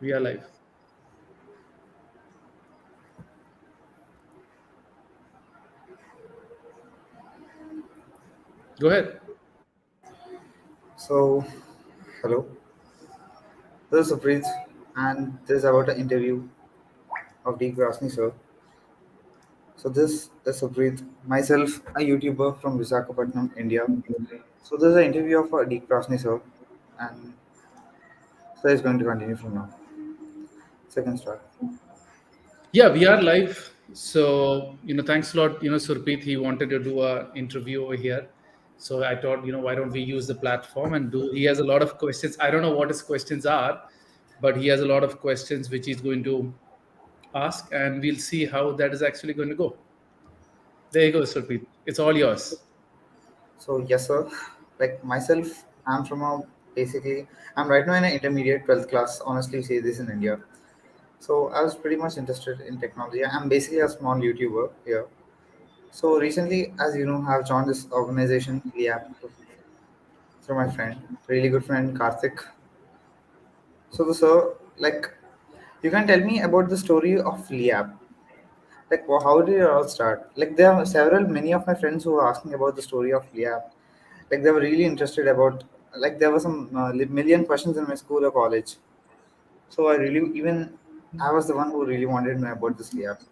We are live. Go ahead. So, hello, this is Supreet, and this is about an interview of Deek Parassini, sir. So, this is Supreet, myself, a YouTuber from Visakhapatnam, India. So, this is an interview of Deek Parassini, sir, and sir is going to continue from now. Second start. Yeah, we are live. So, thanks a lot. Surpreet, he wanted to do a interview over here. So I thought, why don't we use the platform and do, he has a lot of questions. I don't know what his questions are, but he has a lot of questions which he's going to ask, and we'll see how that is actually going to go. There you go, Surpreet. It's all yours. So, yes, sir. Like myself, I'm from a basically, I'm right now in an intermediate 12th class. Honestly, say this in India. So, I was pretty much interested in technology. I'm basically a small YouTuber here. So recently, as you know, I've joined this organization, LIAP, through my friend, really good friend Karthik. So the sir, like, you can tell me about the story of LIAP. Like, how did it all start? Like, there are many of my friends who were asking about the story of LIAP. Like, they were really interested about. Like, there were some million questions in my school or college. So I was the one who really wanted to know about this LIAP.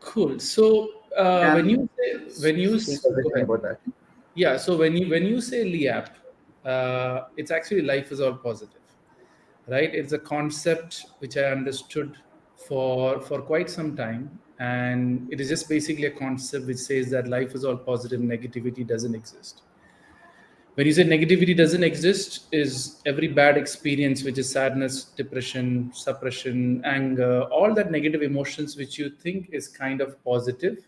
Cool. So You when can you say, speak go everything ahead. about that. Yeah. So when you say LIAP, it's actually life is all positive, right? It's a concept which I understood for quite some time, and it is just basically a concept which says that life is all positive, negativity doesn't exist. When you say negativity doesn't exist, is every bad experience, which is sadness, depression, suppression, anger, all that negative emotions which you think is kind of positive,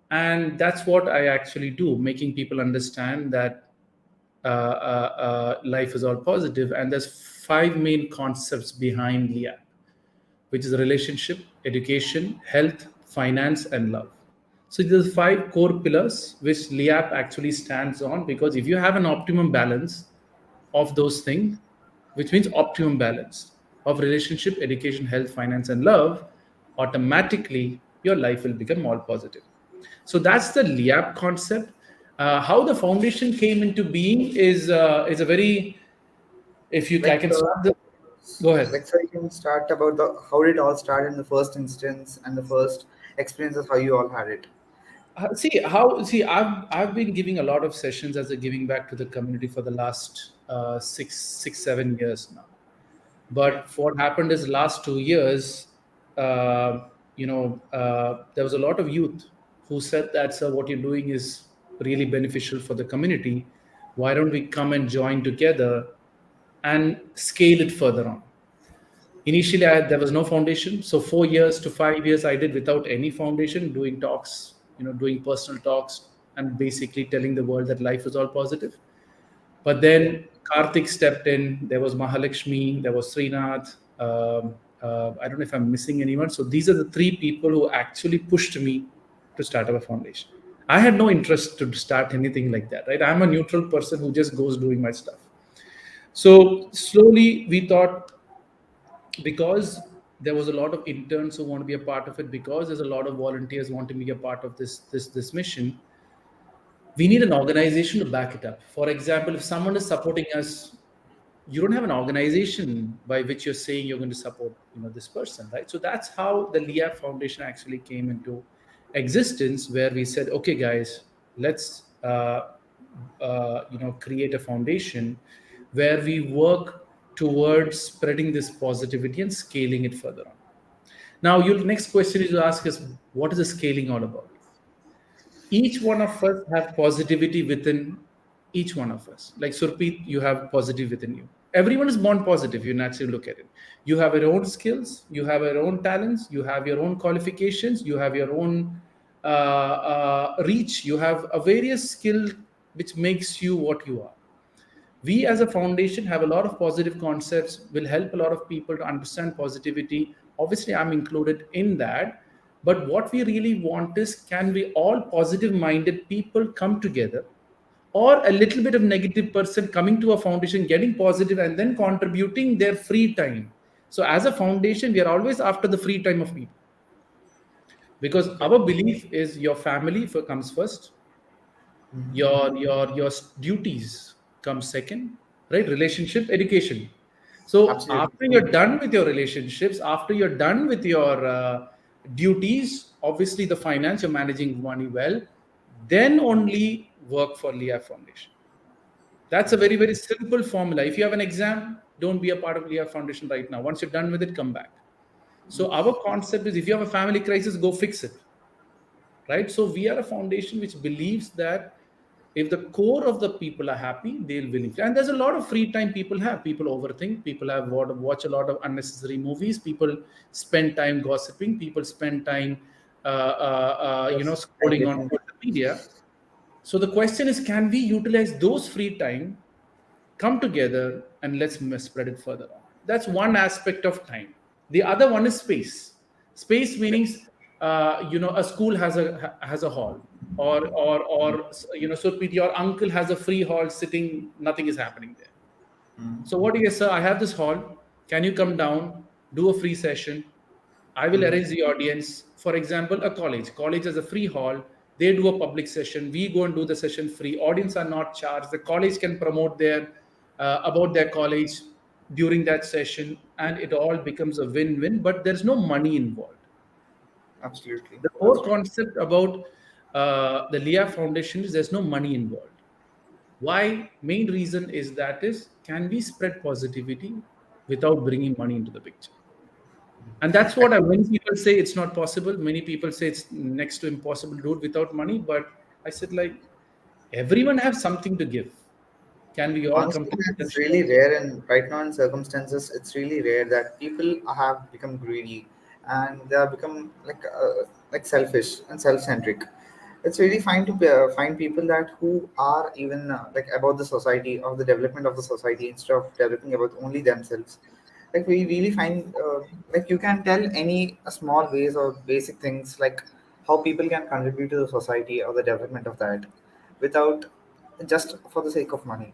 and that's what I actually do, making people understand that life is all positive, and there's five main concepts behind LIAP, which is relationship, education, health, finance, and love. So there's five core pillars which LIAP actually stands on, because if you have an optimum balance of those things, which means optimum balance of relationship, education, health, finance, and love, automatically your life will become all positive. So that's the LIAP concept. How the foundation came into being is a very, if you I Like, can start the, go ahead. so you can start about the how did it all start in the first instance and the first experiences how you all had it. See, I've been giving a lot of sessions as a giving back to the community for the last 6 7 years now. But what happened is last 2 years, there was a lot of youth who said that, sir, what you're doing is really beneficial for the community. Why don't we come and join together and scale it further on? Initially, there was no foundation. So 4 years to 5 years, I did without any foundation, doing talks, doing personal talks, and basically telling the world that life is all positive. But then Karthik stepped in. There was Mahalakshmi. There was Srinath. I don't know if I'm missing anyone. So these are the three people who actually pushed me to start up a foundation. I had no interest to start anything like that, right? I'm a neutral person who just goes doing my stuff. So slowly we thought, because there was a lot of interns who want to be a part of it, because there's a lot of volunteers want to be a part of this mission, we need an organization to back it up. For example, if someone is supporting us, you don't have an organization by which you're saying you're going to support this person, right? So that's how the LIA Foundation actually came into existence, where we said, okay guys, let's create a foundation where we work towards spreading this positivity and scaling it further on. Now your next question is to ask us, what is the scaling all about? Each one of us have positivity within each one of us. Like Surpreet, you have positive within you. Everyone is born positive. You naturally look at it. You have your own skills. You have your own talents. You have your own qualifications. You have your own reach. You have a various skill which makes you what you are. We as a foundation have a lot of positive concepts, will help a lot of people to understand positivity. Obviously I'm included in that, but what we really want is, can we all positive minded people come together, or a little bit of negative person coming to a foundation, getting positive, and then contributing their free time, So as a foundation, we are always after the free time of people, because Okay. our belief is your family comes first, your duties come second, right? Relationship, education. So Absolutely. after you're done with your relationships, after you're done with your duties, obviously the finance, you're managing money well, then only work for Leah Foundation. That's a very, very simple formula. If you have an exam, don't be a part of Leah Foundation right now. Once you're done with it, come back. So our concept is, if you have a family crisis, go fix it, right? So we are a foundation which believes that if the core of the people are happy, they'll win. And there's a lot of free time people have. People overthink. People have watch a lot of unnecessary movies. People spend time gossiping. People spend time, Yes. Time scrolling on wasting. social media. So the question is, can we utilize those free time, come together, and let's spread it further on? That's one aspect of time. The other one is space. Space meanings, a school has a hall, or so with your uncle has a free hall sitting, nothing is happening there. So what do you say, sir? I have this hall. Can you come down, do a free session? I will arrange the audience. For example, a college. College has a free hall. They do a public session. We go and do the session free. Audience are not charged. The college can promote their about their college during that session, and it all becomes a win-win. But there's no money involved. Absolutely. The That's core right. concept about the Leah Foundation is there's no money involved. Why? Main reason is that is, can we spread positivity without bringing money into the picture? And that's what many people say it's not possible. Many people say it's next to impossible to do it without money. But I said, like, everyone has something to give. Can we all come Honestly, together and it's share? really rare, and right now in circumstances, it's really rare that people have become greedy and they have become like selfish and self-centric. It's really fine to find people that who are even like about the society or the development of the society instead of developing about only themselves. Like we really find like you can tell any small ways or basic things like how people can contribute to the society or the development of that without just for the sake of money,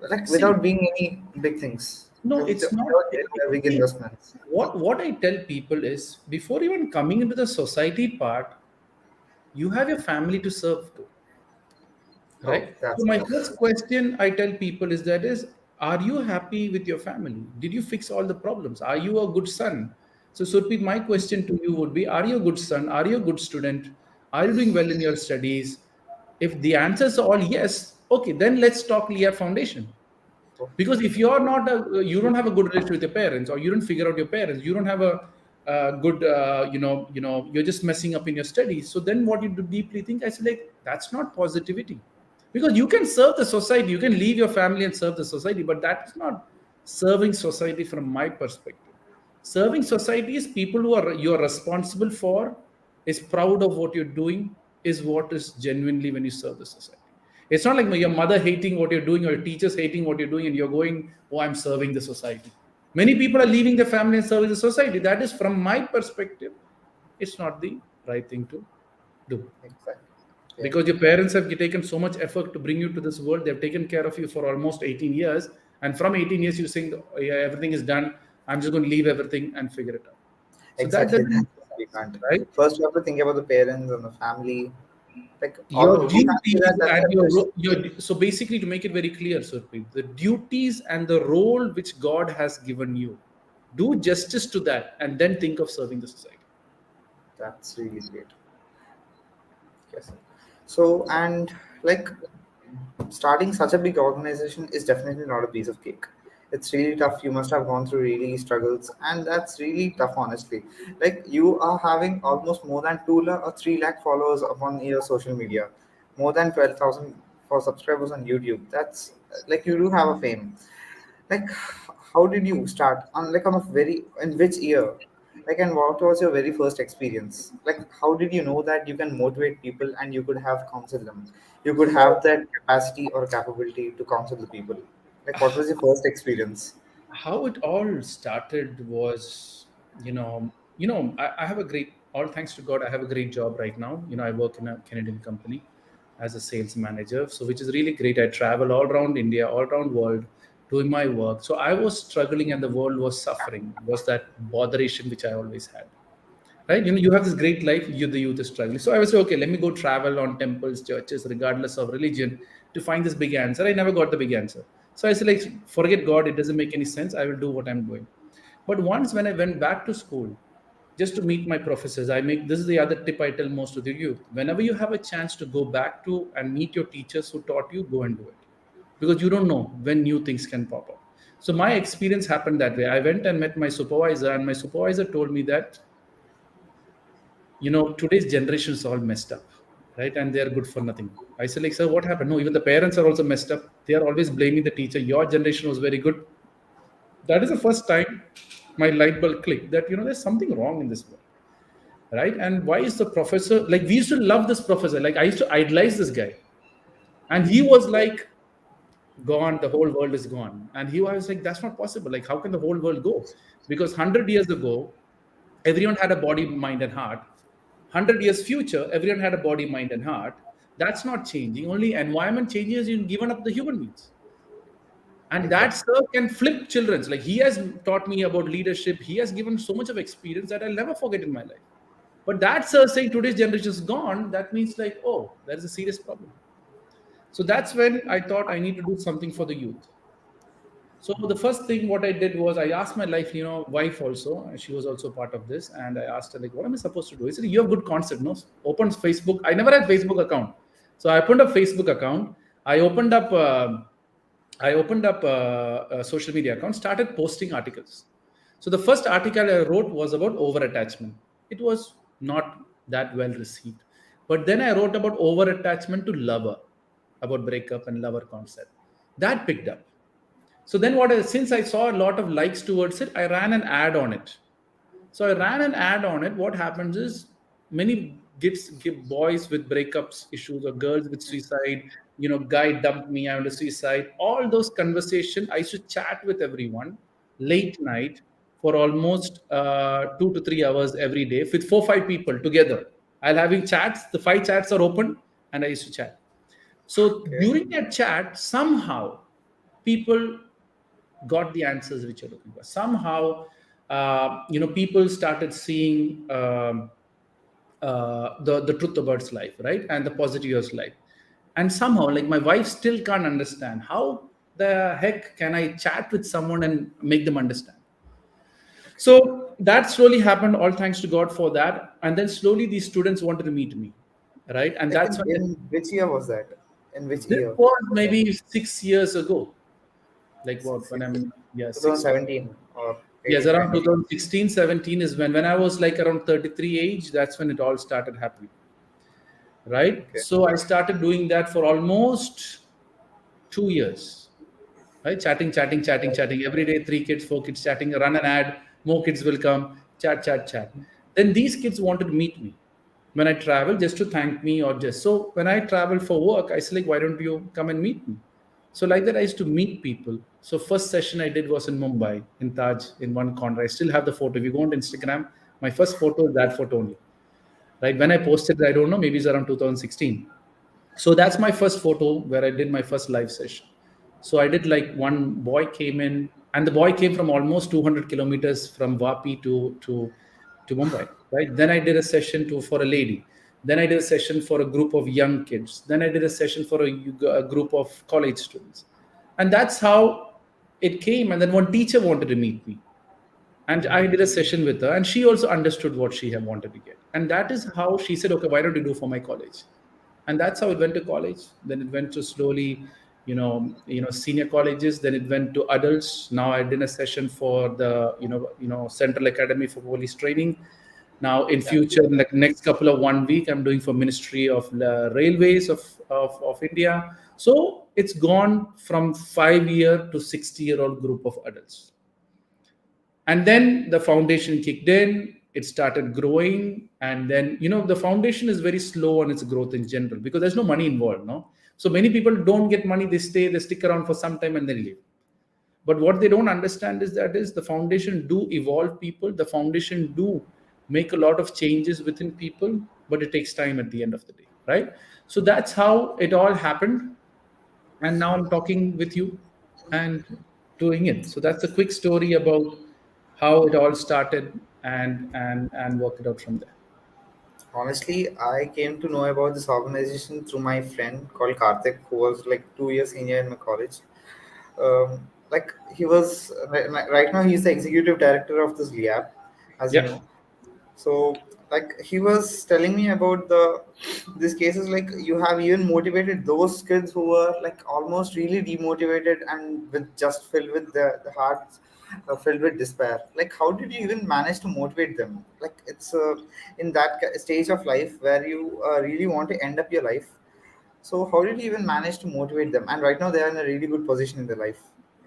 like See, without being any big things, no, it's not. without big See, investments. what I tell people is, before even coming into the society part, you have your family to serve to. Oh, Right? So that's my tough. first question I tell people is that is, are you happy with your family? Did you fix all the problems? Are you a good son? So Surpreet, my question to you would be, are you a good son? Are you a good student? Are you doing well in your studies? If the answers are all yes, okay, then let's talk Leah Foundation. Oh, Because if you're not you don't have a good relationship with your parents, or you don't figure out your parents, you don't have a good you're just messing up in your studies, so then what you do deeply think, I said, like, that's not positivity. Because you can serve the society, you can leave your family and serve the society, but that is not serving society from my perspective. Serving society is people who are you're responsible for, is proud of what you're doing, is what is genuinely when you serve the society. It's not like your mother hating what you're doing or your teachers hating what you're doing and you're going, oh, I'm serving the society. Many people are leaving their family and serving the society. That is, from my perspective, it's not the right thing to do. exactly. Yeah. Because your parents have taken so much effort to bring you to this world. They've taken care of you for almost 18 years. And from 18 years, you think, oh, yeah, everything is done. I'm just going to leave everything and figure it out. So that Exactly. doesn't That's make what we sense, can't. right? First, you have to think about the parents and the family. Like Your all, we can't say that duties that's and selfish. so basically, to make it very clear, Surpreet, the duties and the role which God has given you, do justice to that, and then think of serving the society. That's really great. Yes. So and like starting such a big organization is definitely not a piece of cake. It's really tough. You must have gone through really struggles, and that's really tough, honestly. Like you are having almost more than 2 lakh or 3 lakh followers upon your social media, more than 12,000 for subscribers on YouTube. That's like you do have a fame. Like how did you start on like on a very in which year, like, and what was your very first experience? Like how did you know that you can motivate people and you could have counsel them, you could have So that capacity or capability to counsel the people? Like what was your first experience? how it all started was, I have a great, all thanks to God, I have a great job right now. I work in a Canadian company as a sales manager, so which is really great. I travel all around India, all around world, doing my work. So I was struggling and the world was suffering, was that botheration which I always had. Right? You have this great life, the youth is struggling. So I was like, okay, let me go travel on temples, churches, regardless of religion, to find this big answer. I never got the big answer. So I said, like, forget God, it doesn't make any sense. I will do what I'm doing. But once when I went back to school, just to meet my professors, I make this is the other tip I tell most of the youth. Whenever you have a chance to go back to and meet your teachers who taught you, go and do it. Because you don't know when new things can pop up. So my experience happened that way. I went and met my supervisor, and my supervisor told me that, today's generation is all messed up, right? And they're good for nothing. I said, like, sir, what happened? No, even the parents are also messed up. They are always blaming the teacher. Your generation was very good. That is the first time my light bulb clicked that, there's something wrong in this world, right? And why is the professor, like, we used to love this professor. Like, I used to idolize this guy. And he was like, gone, the whole world is gone. And he was like, that's not possible. Like, how can the whole world go? Because 100 years ago, everyone had a body, mind, and heart. 100 years future, everyone had a body, mind, and heart. That's not changing. Only environment changes. You've given up the human needs. And that Exactly. sir can flip children's. Like, he has taught me about leadership. He has given so much of experience that I'll never forget in my life. But that sir saying today's generation is gone, that means like, oh, there is a serious problem. So that's when I thought I need to do something for the youth. So the first thing what I did was I asked my wife also, and she was also part of this, and I asked her, like, what am I supposed to do? I said, you have good concept, no? Open Facebook. I never had Facebook account, so I opened a Facebook account. I opened up. A social media account, started posting articles. So the first article I wrote was about over attachment. It was not that well received, but then I wrote about over attachment to lover, about breakup and lover concept. That picked up. So then since I saw a lot of likes towards it, I ran an ad on it. So I ran an ad on it. What happens is many give boys with breakups issues or girls with suicide, guy dumped me, I want to suicide. All those conversations, I used to chat with everyone late night for almost 2 to 3 hours every day with 4 5 people together. I'll having chats. The 5 chats are open, and I used to chat. So Okay. during that chat, somehow people got the answers which you're looking for. Somehow, people started seeing the truth about life, right, and the positivity of life. And somehow, like, my wife still can't understand how the heck can I chat with someone and make them understand. So that slowly happened, all thanks to God for that. And then slowly these students wanted to meet me, right? And Like that's when in which year was that? In which this year was was that? maybe 6 years ago. Like what? Six When years. I'm, yeah, 2017 or yes, 18 around kind of. 2016, 17 is when I was like around 33 age, that's when it all started happening. Right. Okay. So I started doing that for almost 2 years. Right. Chatting. Every day, 3 kids, 4 kids chatting, run an ad, more kids will come, chat. Then these kids wanted to meet me when I travel just to thank me or just so when I travel for work, I say, like, why don't you come and meet me? So like that, I used to meet people. So first session I did was in Mumbai, in Taj, in one corner. I still have the photo. If you go on Instagram, my first photo is that photo only. Right. When I posted, I don't know, maybe it's around 2016. So that's my first photo where I did my first live session. So I did, like, one boy came in, and the boy came from almost 200 kilometers from Vapi to Mumbai. Right. Then I did a session for a lady. Then I did a session for a group of young kids. Then I did a session for a group of college students, and that's how it came. And then one teacher wanted to meet me, and I did a session with her, and she also understood what she had wanted to get. And that is how she said, okay, why don't you do for my college? And that's how it went to college. Then it went to slowly, senior colleges. Then it went to adults. Now I did a session for the, Central Academy for Police Training. Now in Yeah. future, like next couple of 1 week, I'm doing for Ministry of Railways of India. So it's gone from 5 year to 60-year-old group of adults. And then the foundation kicked in, it started growing. And then, the foundation is very slow on its growth in general because there's no money involved, no? So many people don't get money, they stick around for some time and then leave. But what they don't understand is the foundation do evolve people, the foundation do make a lot of changes within people, but it takes time at the end of the day, right? So that's how it all happened. And now I'm talking with you. And doing it. So that's a quick story about how it all started and work it out from there. Honestly, I came to know about this organization through my friend called Karthik, who was like 2 years senior in my college. Like he was right now, he's the executive director of this lab, as you Yeah. know. So like he was telling me about these cases, like you have even motivated those kids who were like almost really demotivated and with just filled with the hearts filled with despair. Like how did you even manage to motivate them? Like it's in that stage of life where you really want to end up your life. So how did you even manage to motivate them? And right now they are in a really good position in their life.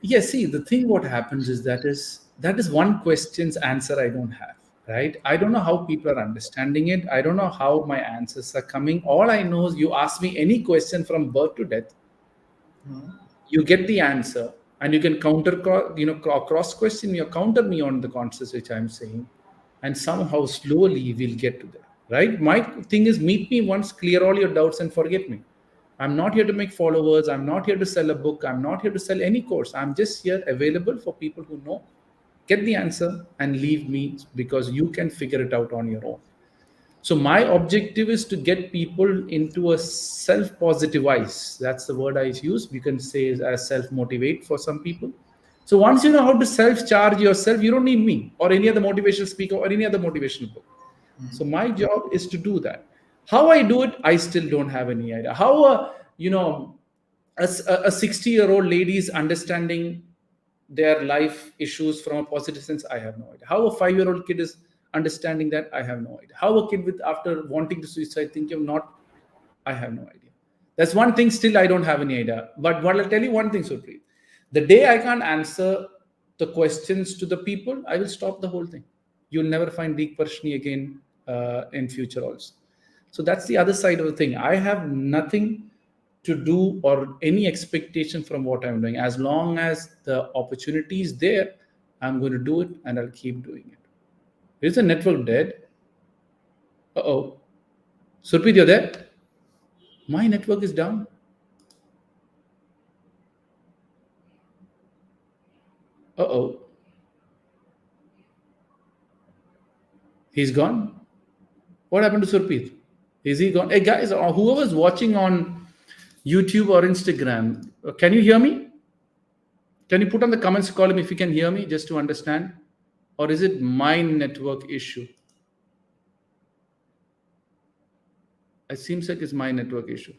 Yeah, see, the thing what happens is that is one question's answer I don't have, right? I don't know how people are understanding it. I don't know how my answers are coming. All I know is you ask me any question from birth to death, Hmm. you get the answer, and you can cross question me or counter me on the concepts which I'm saying, and somehow slowly we'll get to there, right? My thing is meet me once, clear all your doubts, and forget me. I'm not here to make followers. I'm not here to sell a book. I'm not here to sell any course. I'm just here available for people who know, get the answer, and leave me because you can figure it out on your own. So my objective is to get people into a self-positivize. That's the word I use. You can say as self-motivate for some people. So once you know how to self-charge yourself, you don't need me or any other motivational speaker or any other motivational book. So my job is to do that. How I do it, I still don't have any idea. How a 60-year-old lady is understanding their life issues from a positive sense, I have no idea. How a 5-year-old kid is understanding that, I have no idea. How a kid with after wanting to suicide thinking of not, I have no idea. That's one thing still I don't have any idea. But what I'll tell you one thing, Supreet. The day I can't answer the questions to the people, I will stop the whole thing. You'll never find Deek Parassini again in future also. So that's the other side of the thing. I have nothing to do or any expectation from what I'm doing. As long as the opportunity is there, I'm going to do it and I'll keep doing it. Is the network dead? Uh oh. Surpreet, you're there? My network is down. Uh oh. He's gone. What happened to Surpreet? Is he gone? Hey guys, whoever's watching on YouTube or Instagram, can you hear me? Can you put on the comments column if you can hear me just to understand? Or is it my network issue? It seems like it's my network issue.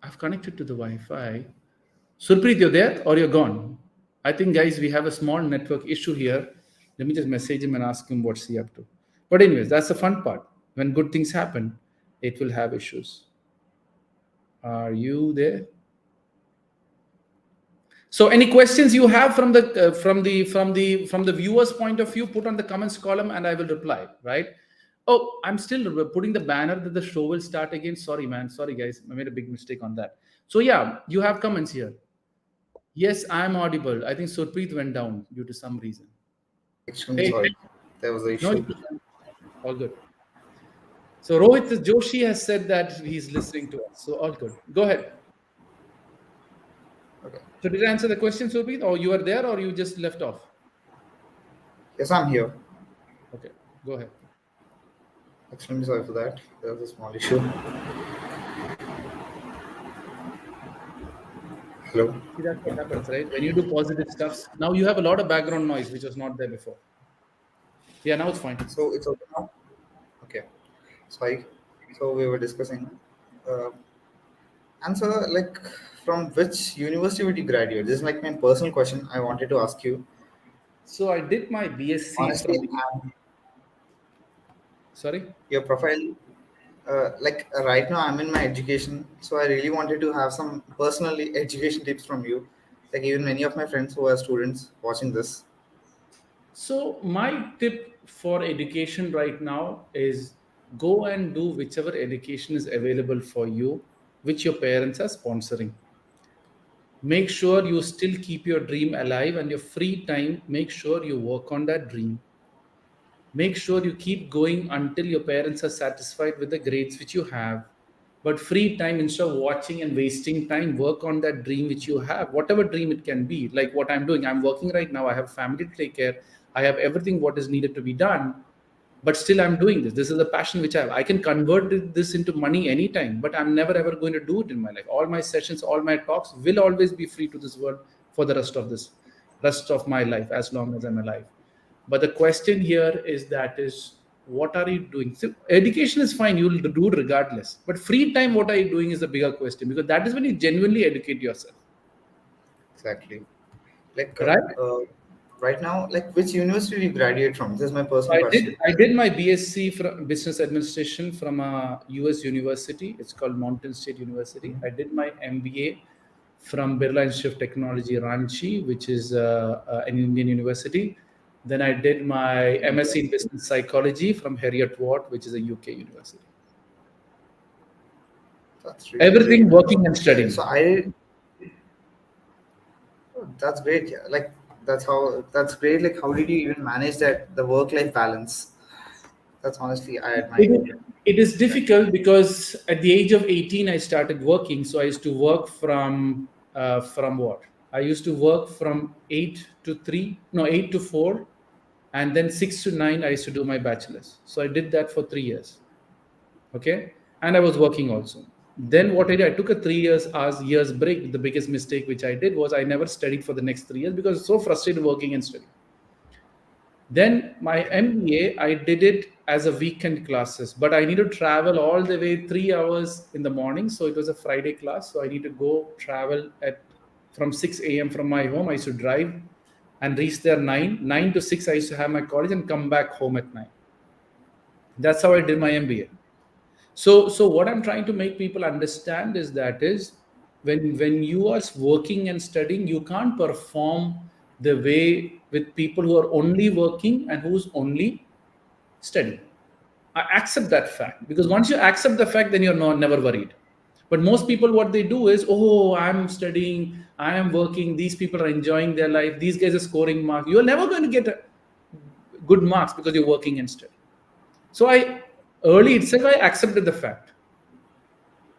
I've connected to the Wi-Fi. Surpreet, you're there or you're gone? I think, guys, we have a small network issue here. Let me just message him and ask him what's he up to. But anyways, that's the fun part. When good things happen, it will have issues. Are you there? So, any questions you have from the viewers' point of view, put on the comments column, and I will reply. Right? Oh, I'm still putting the banner that the show will start again. Sorry, man. Sorry, guys. I made a big mistake on that. So, yeah, you have comments here. Yes, I'm audible. I think Surpreet went down due to some reason. Extremely Hey, sorry. There was an no issue. issues, man. All good. So Rohit Joshi has said that he's listening to us. So all good. Go ahead. Okay. So did I answer the question, Surpreet, or you are there, or you just left off? Yes, I'm here. Okay, go ahead. Extremely sorry for that. There was a small issue. Hello. See, that's what happens, right? When you do positive stuffs, now you have a lot of background noise, which was not there before. Yeah, now it's fine. So it's okay now. Okay. Sorry. So we were discussing. Uh, and so, like, from which university would you graduate? This is like my personal question. I wanted to ask you. So I did my BSc Honestly, from the. Sorry. your profile, right now, I'm in my education, so I really wanted to have some personal education tips from you. Like even many of my friends who are students watching this. So my tip for education right now is go and do whichever education is available for you, which your parents are sponsoring. Make sure you still keep your dream alive, and your free time, make sure you work on that dream. Make sure you keep going until your parents are satisfied with the grades which you have. But free time, instead of watching and wasting time, work on that dream which you have, whatever dream it can be. Like what I'm doing, I'm working right now. I have family to take care. I have everything what is needed to be done, but still I'm doing this. This is a passion which I have. I can convert this into money anytime, but I'm never ever going to do it in my life. All my sessions, all my talks will always be free to this world for the rest of my life, as long as I'm alive. But the question here is that is, what are you doing? So education is fine, you'll do it regardless. But free time, what are you doing is the bigger question, because that is when you genuinely educate yourself. Exactly. Like Right? right now, like which university do you graduate from? This is my personal question. I did my BSc from business administration from a US university. It's called Mountain State University. I did my MBA from Birla Institute of Technology, Ranchi, which is an Indian university. Then I did my MSc in Business Psychology from Heriot Watt, which is a UK university. That's really great. Everything working and Okay, so studying. that's great. Yeah, like that's great. Like, how did you even manage that the work-life balance? That's honestly I admire. It, it is difficult because at the age of 18, I started working. So I used to work from what? I used to work from 8 to 3, no, 8 to 4. And then 6 to 9, I used to do my bachelor's. So I did that for 3 years. Okay. And I was working also. Then what I did, I took a 3 years break. The biggest mistake which I did was I never studied for the next 3 years because I was so frustrated working and studying. Then my MBA, I did it as a weekend classes, but I need to travel all the way 3 hours in the morning. So it was a Friday class. So I need to go travel at from 6 a.m. from my home. I used to drive and reach there 9 to 6. I used to have my college and come back home at 9. That's how I did my MBA. So what I'm trying to make people understand is that is when you are working and studying, you can't perform the way with people who are only working and who's only studying. I accept that fact, because once you accept the fact, then you're never worried. But most people, what they do is, oh, I'm studying, I am working, these people are enjoying their life, these guys are scoring marks. You're never going to get good marks because you're working and studying. So I early itself I accepted the fact.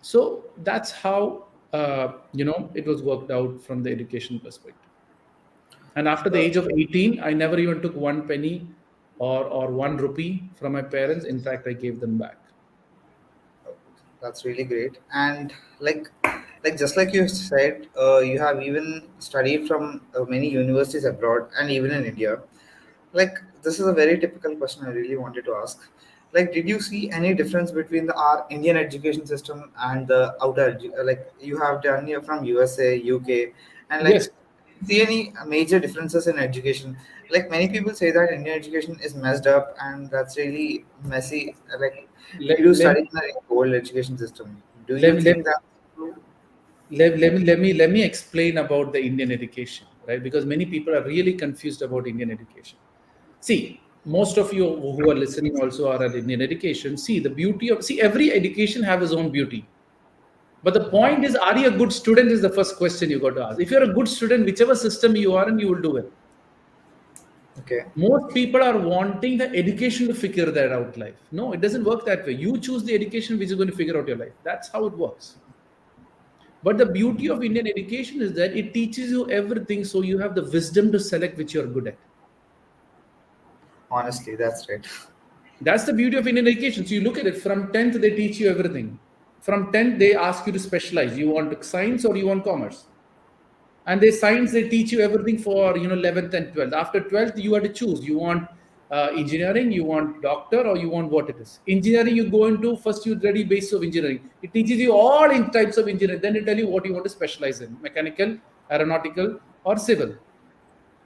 So that's how it was worked out from the education perspective. And after the Uh, age of 18, I never even took one penny or 1 rupee from my parents. In fact, I gave them back. that's really great. And like just like you said, you have even studied from many universities abroad and even in India. Like, this is a very typical question I really wanted to ask. Like, did you see any difference between our Indian education system and the like you have done here from USA, UK, and like Yes. see any major differences in education? Like, many people say that Indian education is messed up and that's really messy. Like, we Let, do let, study in the old education system. Do you let, let, think that? let me explain about the Indian education, right? Because many people are really confused about Indian education. See, most of you who are listening also are at Indian education. See, the beauty of see every education have its own beauty. But the point is, are you a good student? Is the first question you got to ask. If you're a good student, whichever system you are in, you will do it. Okay, Most people are wanting the education to figure that out life. No, it doesn't work that way. You choose the education which is going to figure out your life. That's how it works. But the beauty of Indian education is that it teaches you everything, so you have the wisdom to select which you're good at. honestly, that's right. That's the beauty of Indian education. So you look at it from 10th, they teach you everything. From 10th, they ask you to specialize. You want science or you want commerce? And they science, they teach you everything for 11th and 12th. After 12th, you have to choose. You want engineering, you want doctor, or you want what it is. Engineering, you go into first you study base of engineering. It teaches you all in types of engineering. Then it tell you what you want to specialize in: mechanical, aeronautical, or civil.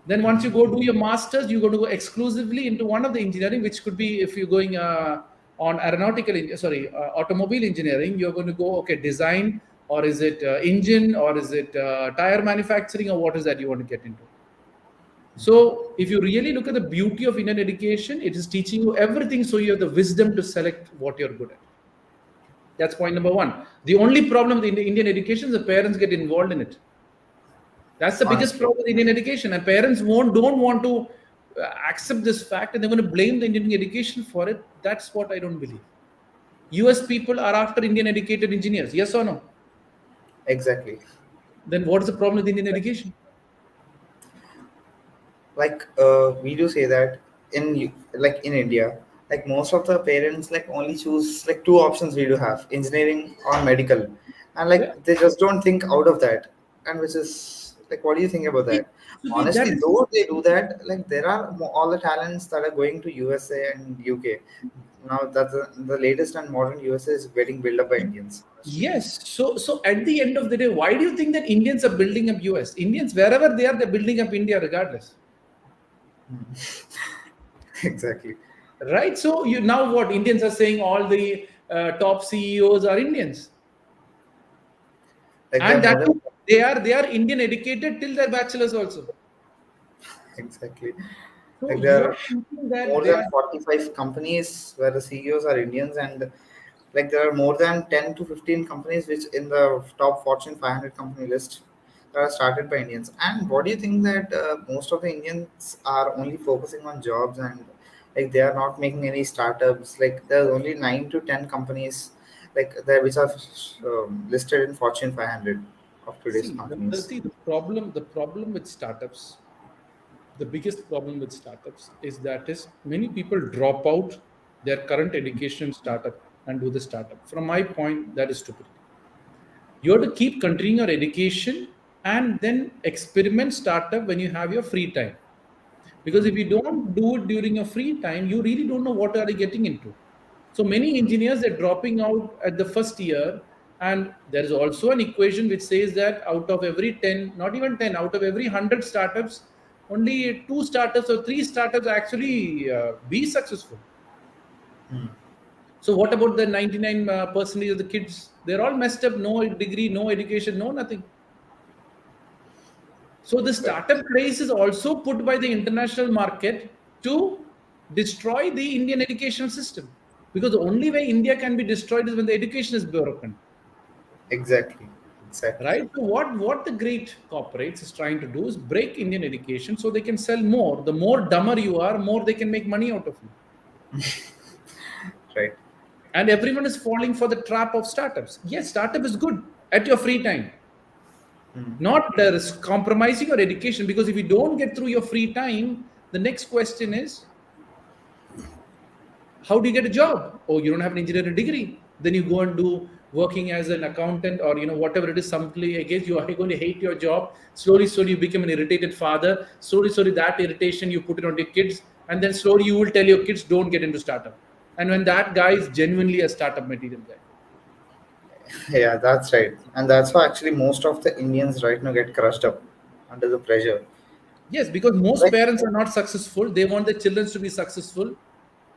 Then once you go do your masters, you're going to go exclusively into one of the engineering, which could be if you're going on automobile engineering, you're going to go, okay, design, or is it engine, or is it tire manufacturing, or what is that you want to get into. So if you really look at the beauty of Indian education, it is teaching you everything, so you have the wisdom to select what you're good at. That's point number one. The only problem with Indian education is the parents get involved in it. That's the biggest Honestly. problem with Indian education, and parents don't want to accept this fact, and they're going to blame the Indian education for it. That's what I don't believe. US people are after Indian educated engineers. Yes or no? Exactly. Then what is the problem with Indian education? Like we do say that like in India, like most of the parents like only choose like two options we do have: engineering or medical, and Yeah. like they just don't think out of that. And which is like, what do you think about See, that? Supreet, that Honestly, is though they do that, like there are all the talents that are going to USA and UK now. That the latest and modern USA is getting built up by Indians. Honestly. yes. So at the end of the day, why do you think that Indians are building up US? Indians, wherever they are, they're building up India regardless. Exactly. Right? So you now what Indians are saying all the top CEOs are Indians. Like there And are more that than too, they are Indian educated till their bachelors also. exactly. So Like you there are are thinking that more they than are 45 companies where the CEOs are Indians, and like there are more than 10 to 15 companies which in the top Fortune 500 company list that are started by Indians. And what do you think that most of the Indians are only focusing on jobs, and like they are not making any startups? Like there's only 9 to 10 companies like there which are listed in Fortune 500 of today's companies. see the problem with startups, the biggest problem with startups is that is many people drop out their current education startup and do the startup. From my point, that is stupidity. You have to keep continuing your education and then experiment startup when you have your free time. Because if you don't do it during your free time, you really don't know what are you getting into. So many engineers are dropping out at the first year, and there is also an equation which says that out of every 10, not even 10, out of every 100 startups, only two startups or three startups actually be successful. Hmm. So what about the 99 percentage of the kids? They're all messed up, no degree, no education, no nothing. So the Right. startup craze is also put by the international market to destroy the Indian education system. Because the only way India can be destroyed is when the education is broken. Exactly. Exactly. Right? So what the great corporates is trying to do is break Indian education so they can sell more. The more dumber you are, more they can make money out of you. Right. And everyone is falling for the trap of startups. Yes, startup is good at your free time. Hmm. Not there is compromising your education, because if you don't get through your free time, the next question is, how do you get a job? Oh, you don't have an engineering degree. Then you go and do working as an accountant, or whatever it is. Something against you are going to hate your job. Slowly you become an irritated father. Slowly that irritation you put it on your kids, and then slowly you will tell your kids don't get into startup. And when that guy is genuinely a startup material guy. Yeah, that's right. And that's how actually most of the Indians right now get crushed up under the pressure. Yes, because most Like, parents are not successful. They want their children to be successful,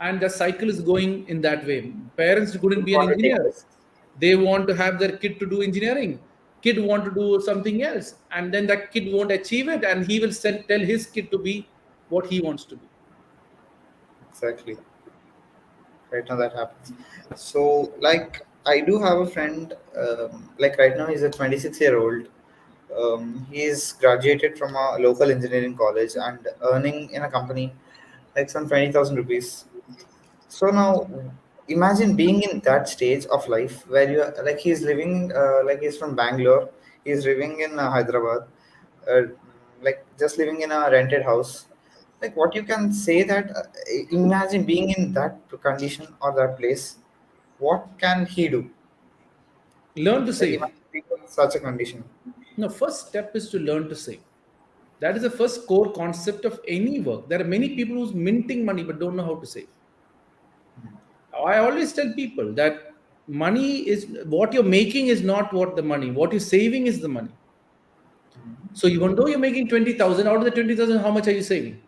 and the cycle is going in that way. Parents couldn't don't be an want to take engineer. risks. They want to have their kid to do engineering. Kid want to do something else, and then that kid won't achieve it, and he will tell his kid to be what he wants to be. Exactly. Right now that happens. So, like, I do have a friend, like, right now he's a 26-year-old. He's graduated from a local engineering college and earning in a company like some 20,000 rupees. So now, imagine being in that stage of life where you are like he's living, like he's from Bangalore, he's living in Hyderabad, uh, like just living in a rented house. Like what you can say that, imagine being in that condition or that place. What can he do? Learn to Like save. imagine being in such a condition. No, first step is to learn to save. That is the first core concept of any work. There are many people who's minting money but don't know how to save. I always tell people that money is what you're making is not what the money. What you're saving is the money. So even though you're making 20,000, out of the 20,000, how much are you saving?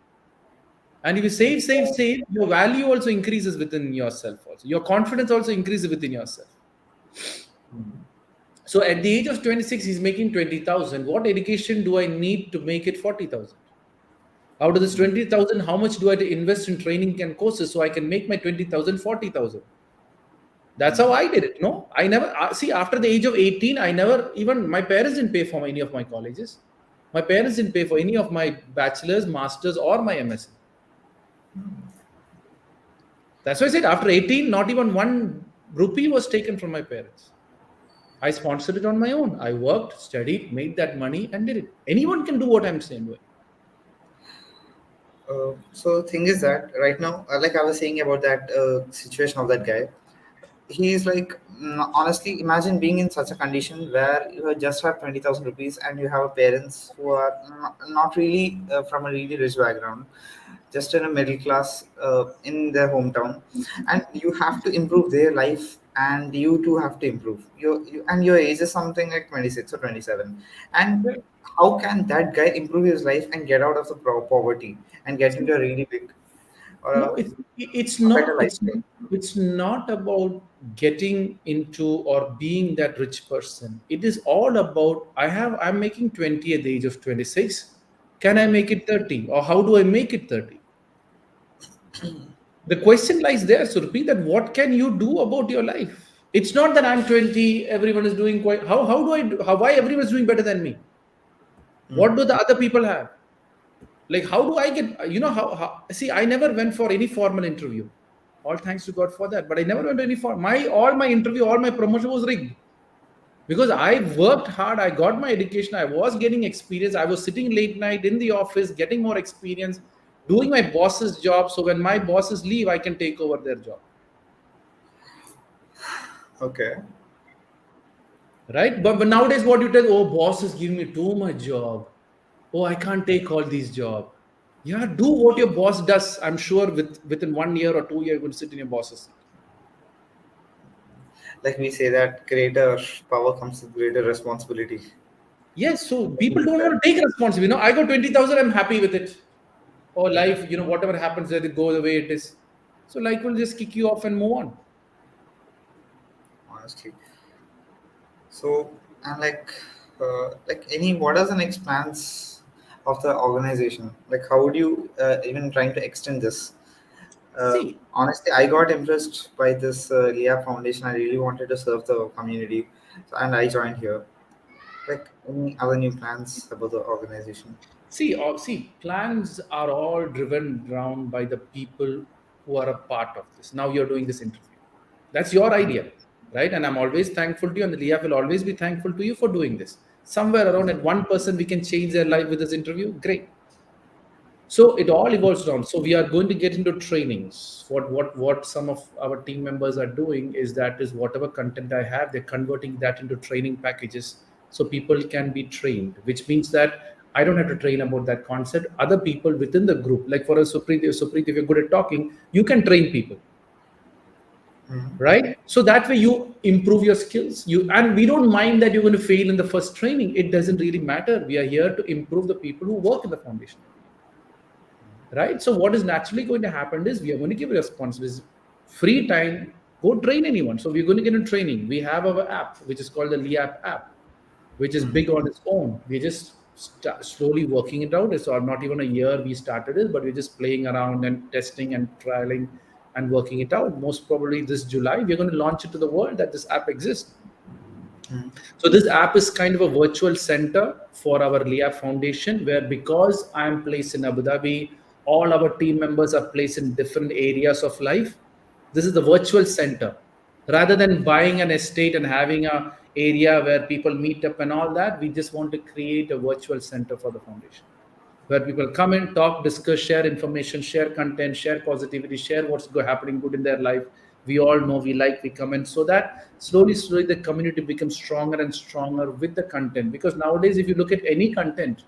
And if you save, your value also increases within yourself. Also, your confidence also increases within yourself. So at the age of 26, he's making 20,000. What education do I need to make it 40,000? Out of this 20,000, how much do I have to invest in training and courses so I can make my 20,000 40,000? That's how I did it. No, I never see after the age of 18, I never even my parents didn't pay for any of my colleges. My parents didn't pay for any of my bachelor's, master's, or my MSc. That's why I said after 18, not even one rupee was taken from my parents. I sponsored it on my own. I worked, studied, made that money, and did it. Anyone can do what I'm saying. Doing. So thing is that right now, like I was saying about that situation of that guy, he's like, honestly, imagine being in such a condition where you just have 20,000 rupees and you have parents who are not really from a really rich background, just in a middle class in their hometown, and you have to improve their life, and you too have to improve and your age is something like 26 or 27, and Yeah. how can that guy improve his life and get out of the poverty and get into a really big or No, it's a better not. lifestyle? It's not about getting into or being that rich person. It is all about I'm making 20 at the age of 26. Can I make it 30? Or how do I make it 30? The question lies there, Surpi, that what can you do about your life? It's not that I'm 20, everyone is doing quite how do I do how why everyone is doing better than me? What Mm. do the other people have? Like how do I get how see, I never went for any formal interview. All thanks to God for that. But I never went to any for my all my interview, all my promotion was rigged. Because I worked hard, I got my education, I was getting experience, I was sitting late night in the office, getting more experience, doing my boss's job. So when my bosses leave, I can take over their job. Okay. Right? But nowadays what you tell, oh, boss is giving me too much job. Oh, I can't take all these job. Yeah, do what your boss does. I'm sure within 1 year or 2 years, you're going to sit in your boss's seat. Like we say that greater power comes with greater responsibility. Yes, so people don't want to take responsibility. I got 20,000, I'm happy with it. Or life, whatever happens, let it go the way it is. So life will just kick you off and move on. Honestly. So, and like any, what are the next plans of the organization? Like, how would you even trying to extend this? See, Honestly, I got impressed by this Leah Foundation. I really wanted to serve the community, so, and I joined here. Like, any other new plans about the organization? see, plans are all driven around by the people who are a part of this. Now you're doing this interview. That's your idea, right? And I'm always thankful to you, and the Leah will always be thankful to you for doing this. Somewhere around at 1% we can change their life with this interview. Great. So it all evolves around. So we are going to get into trainings. What some of our team members are doing is whatever content I have, they're converting that into training packages so people can be trained, which means that I don't have to train about that concept. Other people within the group, like for a Supreet, if you're good at talking, you can train people, Mhm. right? So that way you improve your skills. And we don't mind that you're going to fail in the first training. It doesn't really matter. We are here to improve the people who work in the foundation, right? So what is naturally going to happen is we are going to give responsibilities. Free time, go train anyone. So we're going to get in training. We have our app, which is called the LeApp app, which is big on its own. We're just slowly working it out. It's not even a year we started it, but we're just playing around and testing and trialing and working it out. Most probably this July, we're going to launch it to the world that this app exists. Mhm. So this app is kind of a virtual center for our Leah Foundation, where because I am placed in Abu Dhabi, all our team members are placed in different areas of life. This is the virtual center. Rather than buying an estate and having a area where people meet up and all that, we just want to create a virtual center for the foundation where people come in, talk, discuss, share information, share content, share positivity, share what's happening good in their life. We all know, we like, we comment, so that slowly the community becomes stronger and stronger with the content. Because nowadays, if you look at any content,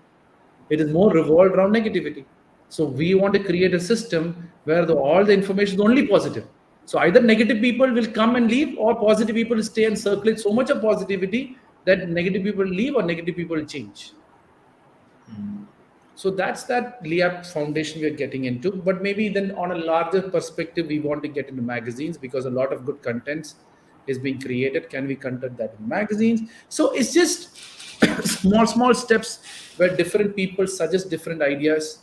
it is more revolved around negativity. So we want to create a system where all the information is only positive. So either negative people will come and leave, or positive people will stay and circulate so much of positivity that negative people leave or negative people change. So that's that LEAP foundation we're getting into. But maybe then on a larger perspective, we want to get into magazines because a lot of good contents is being created. Can we conduct that in magazines? So it's just small steps where different people suggest different ideas,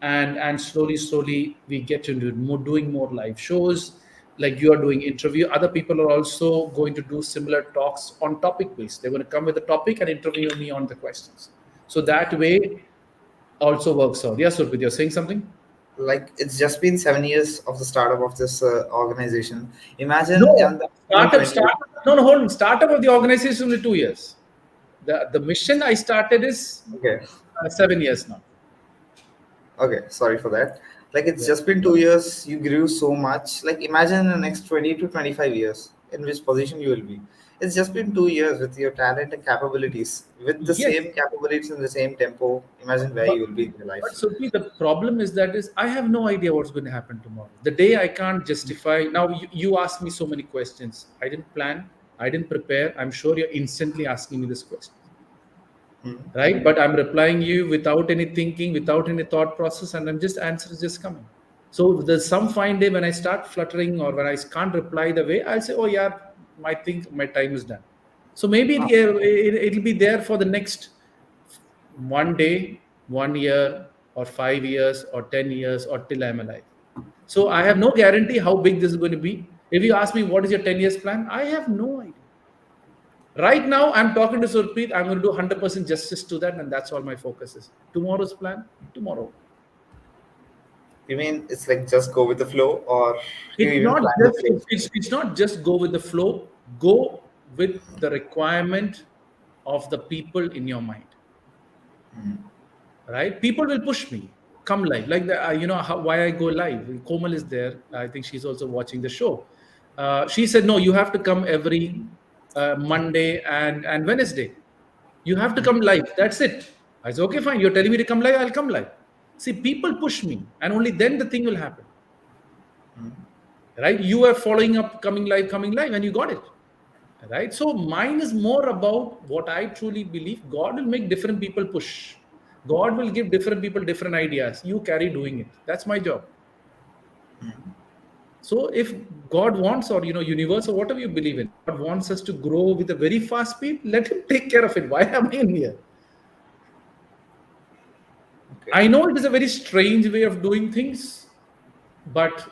and slowly we get into doing more live shows. Like you are doing interview, other people are also going to do similar talks on topic based. They're going to come with a topic and interview me on the questions. So that way also works out. Yes, Surpit, you're saying something? like it's just been 7 years of the startup of this organization. Imagine No, in the startup, 2020. startup. No, no, hold on. Startup of the organization is only 2 years. The mission I started is Okay. 7 years now. Okay, sorry for that. Like it's Yeah. just been 2 years, you grew so much. Like imagine in the next 20 to 25 years, in which position you will be. It's just been 2 years with your talent and capabilities. With the Yes, same capabilities in the same tempo, imagine where but you will be in your but life. Supi, the problem is that is I have no idea what's going to happen tomorrow. The day I can't justify. Now you ask me so many questions. I didn't plan. I didn't prepare. I'm sure you're instantly asking me this question, Mm. right? But I'm replying you without any thinking, without any thought process, and I'm just answer is just coming. So there's some fine day when I start fluttering or when I can't reply the way, I'll say, "Oh yeah, my time is done." So maybe Ah, it'll be there for the next one day, 1 year, or 5 years, or 10 years, or till I'm alive. So I have no guarantee how big this is going to be. If you ask me what is your 10 years plan, I have no idea. Right now, I'm talking to Surpreet. I'm going to do 100% justice to that, and that's all my focus is. Tomorrow's plan, tomorrow. you mean it's like just go with the flow, or you It's even not plan the just flow? it's not just go with the flow. Go with the requirement of the people in your mind. Mm. Right? People will push me. Come live, like the, why I go live. Komal is there. I think she's also watching the show. She said, "No, you have to come every Monday and Wednesday. You have to come live. That's it." I said, "Okay, fine. You're telling me to come live. I'll come live." See, people push me, and only then the thing will happen. Mm. Right? You are following up, coming live, and you got it. Right? So mine is more about what I truly believe. God will make different people push. God will give different people different ideas. You carry doing it. That's my job. So if God wants, or universe, or whatever you believe in, God wants us to grow with a very fast speed, let him take care of it. Why am I in here? Okay. I know it is a very strange way of doing things, but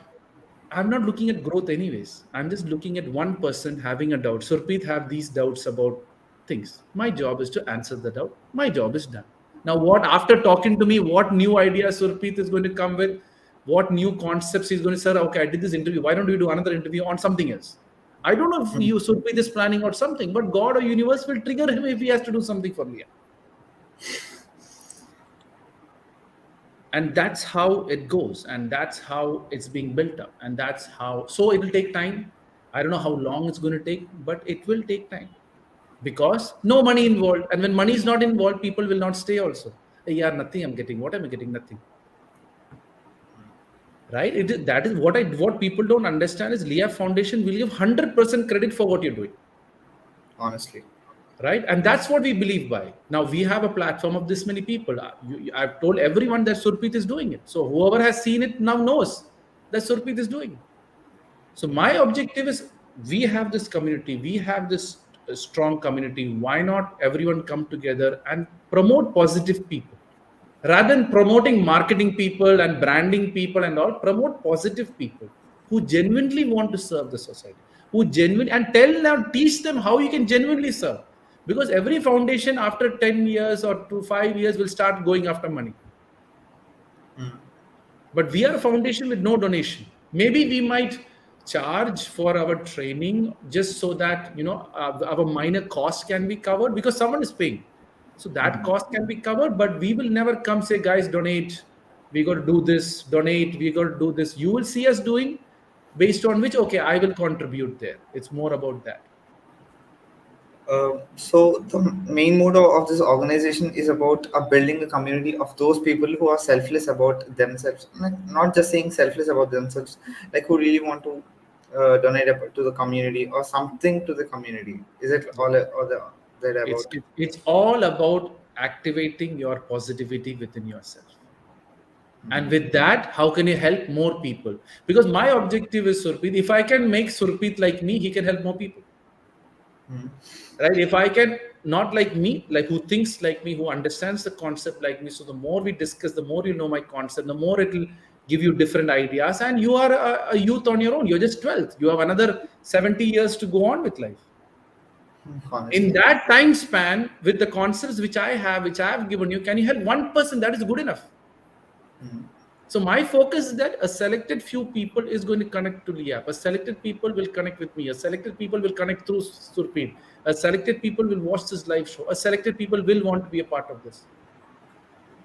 I'm not looking at growth anyways. I'm just looking at one person having a doubt. Surpreet have these doubts about things. My job is to answer the doubt. My job is done. Now, what after talking to me, what new ideas Surpreet is going to come with? What new concepts he's going to say? Okay, I did this interview. Why don't we do another interview on something else? I don't know if Mm. you Surpreet is planning or something, but God or universe will trigger him if he has to do something for me. And that's how it goes, and that's how it's being built up, and that's how. So it will take time. I don't know how long it's going to take, but it will take time because no money involved, and when money is not involved, people will not stay also. Hey, yeah, nothing I'm getting. What am I getting? Nothing. Right? That is what people don't understand is Leah Foundation will give 100% credit for what you're doing. Honestly. Right, and that's what we believe by. Now we have a platform of this many people. I've told everyone that Surpreet is doing it, so whoever has seen it now knows that Surpreet is doing it. So my objective is, we have this community, we have this strong community. Why not everyone come together and promote positive people? Rather than promoting marketing people and branding people and all, promote positive people who genuinely want to serve the society, who genuinely, and teach them how you can genuinely serve. Because every foundation after 10 years or to 5 years will start going after money. Mm. But we are a foundation with no donation. Maybe we might charge for our training just so that our minor cost can be covered because someone is paying. So that Mhm. cost can be covered, but we will never come say, guys, donate. We got to do this. Donate. We got to do this. You will see us doing based on which, okay, I will contribute there. It's more about that. So the main motto of this organization is about building a community of those people who are selfless about themselves. Not just saying selfless about themselves, like who really want to donate to the community or something to the community. Is it Yeah. all or the that It's about? it, it's all about activating your positivity within yourself. And with that, how can you help more people? Because my objective is Surpreet. If I can make Surpreet like me, he can help more people. Mm. Right? If I can not like me, like who thinks like me, who understands the concept like me. So the more we discuss, the more you know my concept, the more it will give you different ideas. And you are a youth on your own. You're just 12. You have another 70 years to go on with life. In Honestly. that time span, with the concepts which I have given you, can you help one person? That is good enough. Mm. So my focus is that a selected few people is going to connect to the app. A selected people will connect with me. A selected people will connect through Surpreet. A selected people will watch this live show. A selected people will want to be a part of this.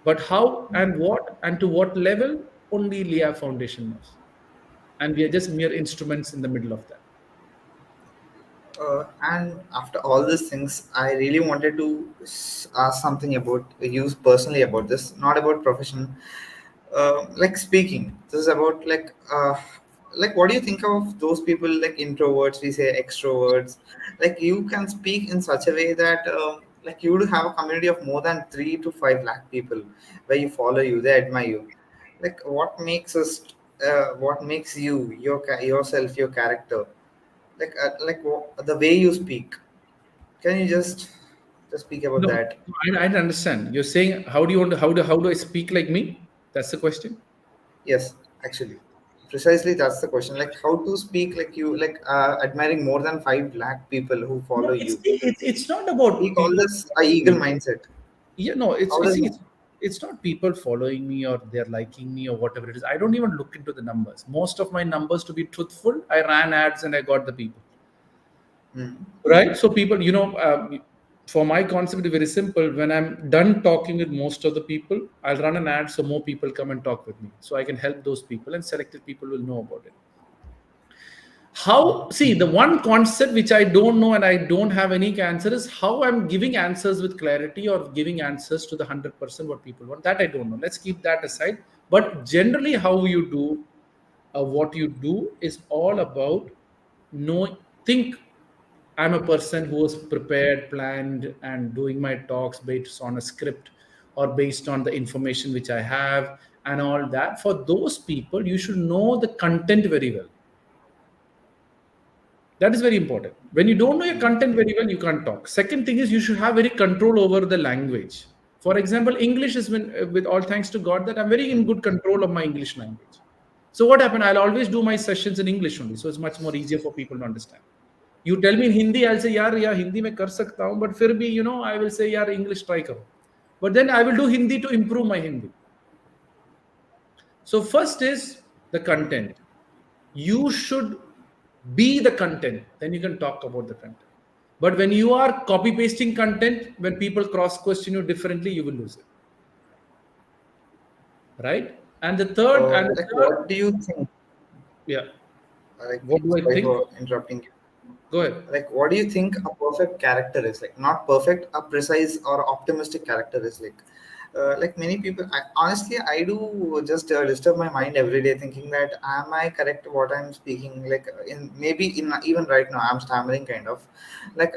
But how and what and to what level, only Leah Foundation knows. And we are just mere instruments in the middle of that. And after all these things, I really wanted to ask something about you personally about this, not about profession. Like speaking, this is about like what do you think of those people like introverts? We say extroverts. Like you can speak in such a way that like you would have a community of more than 3 to 5 lakh people where you follow you, they admire you. Like what makes us, what makes you yourself, your character? The way you speak. Can you just speak about No, that? I understand. You're saying how do you want to, how do I speak like me? That's the question. Yes, actually, precisely that's the question. Like how to speak like you, like admiring more than 5 lakh people who follow No, it's you. it's it's not about We call people this a following eagle me. mindset. Yeah, no, How does it? it's not people following me or they're liking me or whatever it is. I don't even look into the numbers. Most of my numbers, to be truthful, I ran ads and I got the people. Hmm. Right? So people, for my concept, is very simple. When I'm done talking with most of the people, I'll run an ad so more people come and talk with me. So I can help those people and selected people will know about it. How, see, the one concept which I don't know and I don't have any answer is how I'm giving answers with clarity or giving answers to the 100% what people want. That I don't know. Let's keep that aside. But generally, how you do what you do is all about know think I'm a person who was prepared, planned, and doing my talks based on a script or based on the information which I have and all that. For those people, you should know the content very well. That is very important. When you don't know your content very well, you can't talk. Second thing is you should have very control over the language. For example, English is when, with all thanks to God, that I'm very in good control of my English language. So what happened? I'll always do my sessions in English only, so it's much more easier for people to understand. You tell me in Hindi, I'll say, यार या हिंदी में कर सकता हूँ, but फिर भी I will say यार English try करो. But then I will do Hindi to improve my Hindi. So first is the content. You should be the content, then you can talk about the content. But when you are copy pasting content, when people cross question you differently, you will lose it. Right? And the third, Like what do you think? yeah, Like what do I sorry think? for interrupting you. Go ahead. Like what do you think a perfect character is? Like not perfect, a precise or optimistic character is like many people honestly I do just disturb my mind every day thinking that am I correct what I'm speaking, like in maybe in even right now I'm stammering kind of like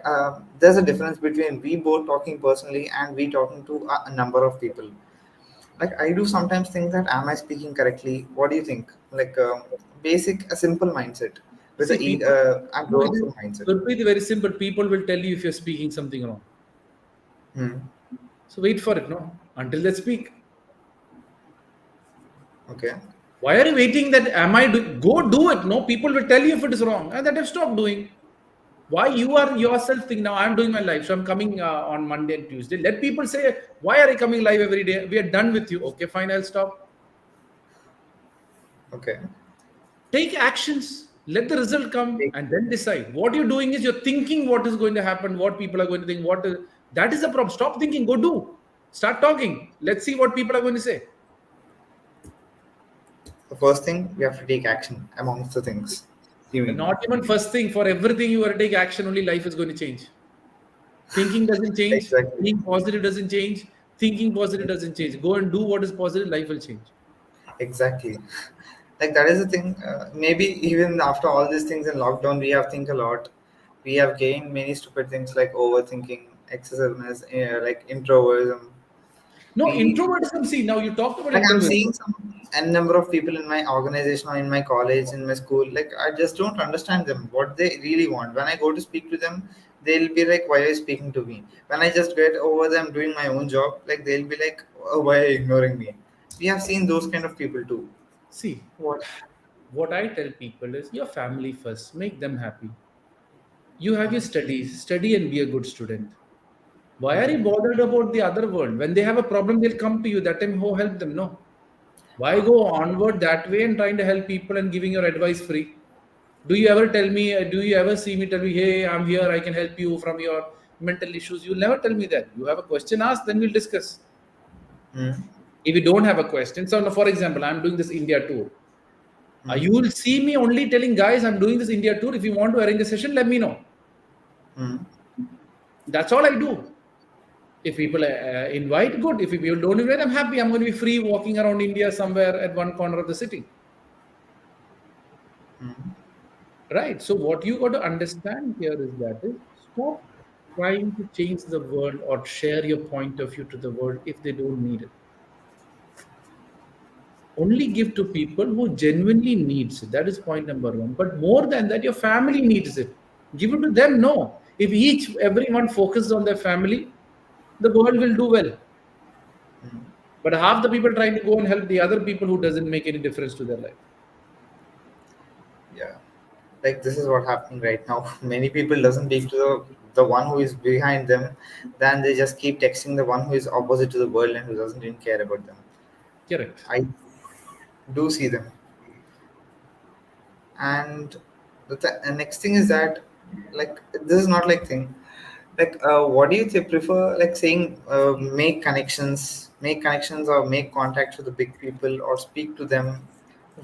there's a difference between we both talking personally and we talking to a number of people. Like I do sometimes think that am I speaking correctly, what do you think? Like basic a simple mindset with See, people, a no, it growthful is mindset. will be very simple. People will tell you if you're speaking something wrong. Hmm. So wait for it, no, until they speak. Okay. Why are you waiting that am I do go do it? No, people will tell you if it is wrong, and that have stopped doing. Why you are yourself think now I'm doing my live, so I'm coming on Monday and Tuesday. Let people say, why are you coming live every day? We are done with you. Okay, fine, I'll stop. Okay. Take actions. Let the result come and then decide. What you're doing is you're thinking what is going to happen, what people are going to think, that is the problem. Stop thinking, go do. Start talking. Let's see what people are going to say. The first thing we have to take action amongst the things. You mean? Not even first thing, for everything you are to take action, only life is going to change. Thinking doesn't change, Exactly. being positive doesn't change, thinking positive doesn't change. Go and do what is positive, life will change. Exactly. Like that is the thing. Maybe even after all these things in lockdown, we have think a lot. We have gained many stupid things like overthinking, excessiveness, like introversion. No, We introvertism. See, now you talked about like I'm introversion. seeing some n number of people in my organization or in my college, in my school. Like I just don't understand them. What they really want. When I go to speak to them, they'll be like, "Why are you speaking to me?" When I just get over them doing my own job, like they'll be like, "Oh, why are you ignoring me?" We have seen those kind of people too. See, What? what I tell people is your family first, make them happy. You have your studies, study and be a good student. Why are you bothered about the other world? When they have a problem, they'll come to you. That time, who help them? No. Why go onward that way and trying to help people and giving your advice free? Do you ever tell me, do you ever see me tell me, hey, I'm here, I can help you from your mental issues? You'll never tell me that. You have a question, ask, then we'll discuss. Hmm. If you don't have a question, so now, for example, I'm doing this India tour. Hmm. You will see me only telling guys, I'm doing this India tour. If you want to arrange a session, let me know. Hmm. That's all I do. If people invite, good. If people don't invite, I'm happy. I'm going to be free walking around India somewhere at one corner of the city. Hmm. Right. So what you got to understand here is that is stop trying to change the world or share your point of view to the world if they don't need it. Only give to people who genuinely needs it. That is point number one. But more than that, your family needs it. Give it to them. No. If everyone focuses on their family, the world will do well. Hmm. But half the people trying to go and help the other people who doesn't make any difference to their life. Yeah. Like this is what happening right now. Many people doesn't speak to the one who is behind them, then they just keep texting the one who is opposite to the world and who doesn't even care about them. Correct. I do see them. And the next thing is that, like, this is not like thing. Like, what do you prefer? Like saying, make connections, or make contacts with the big people, or speak to them.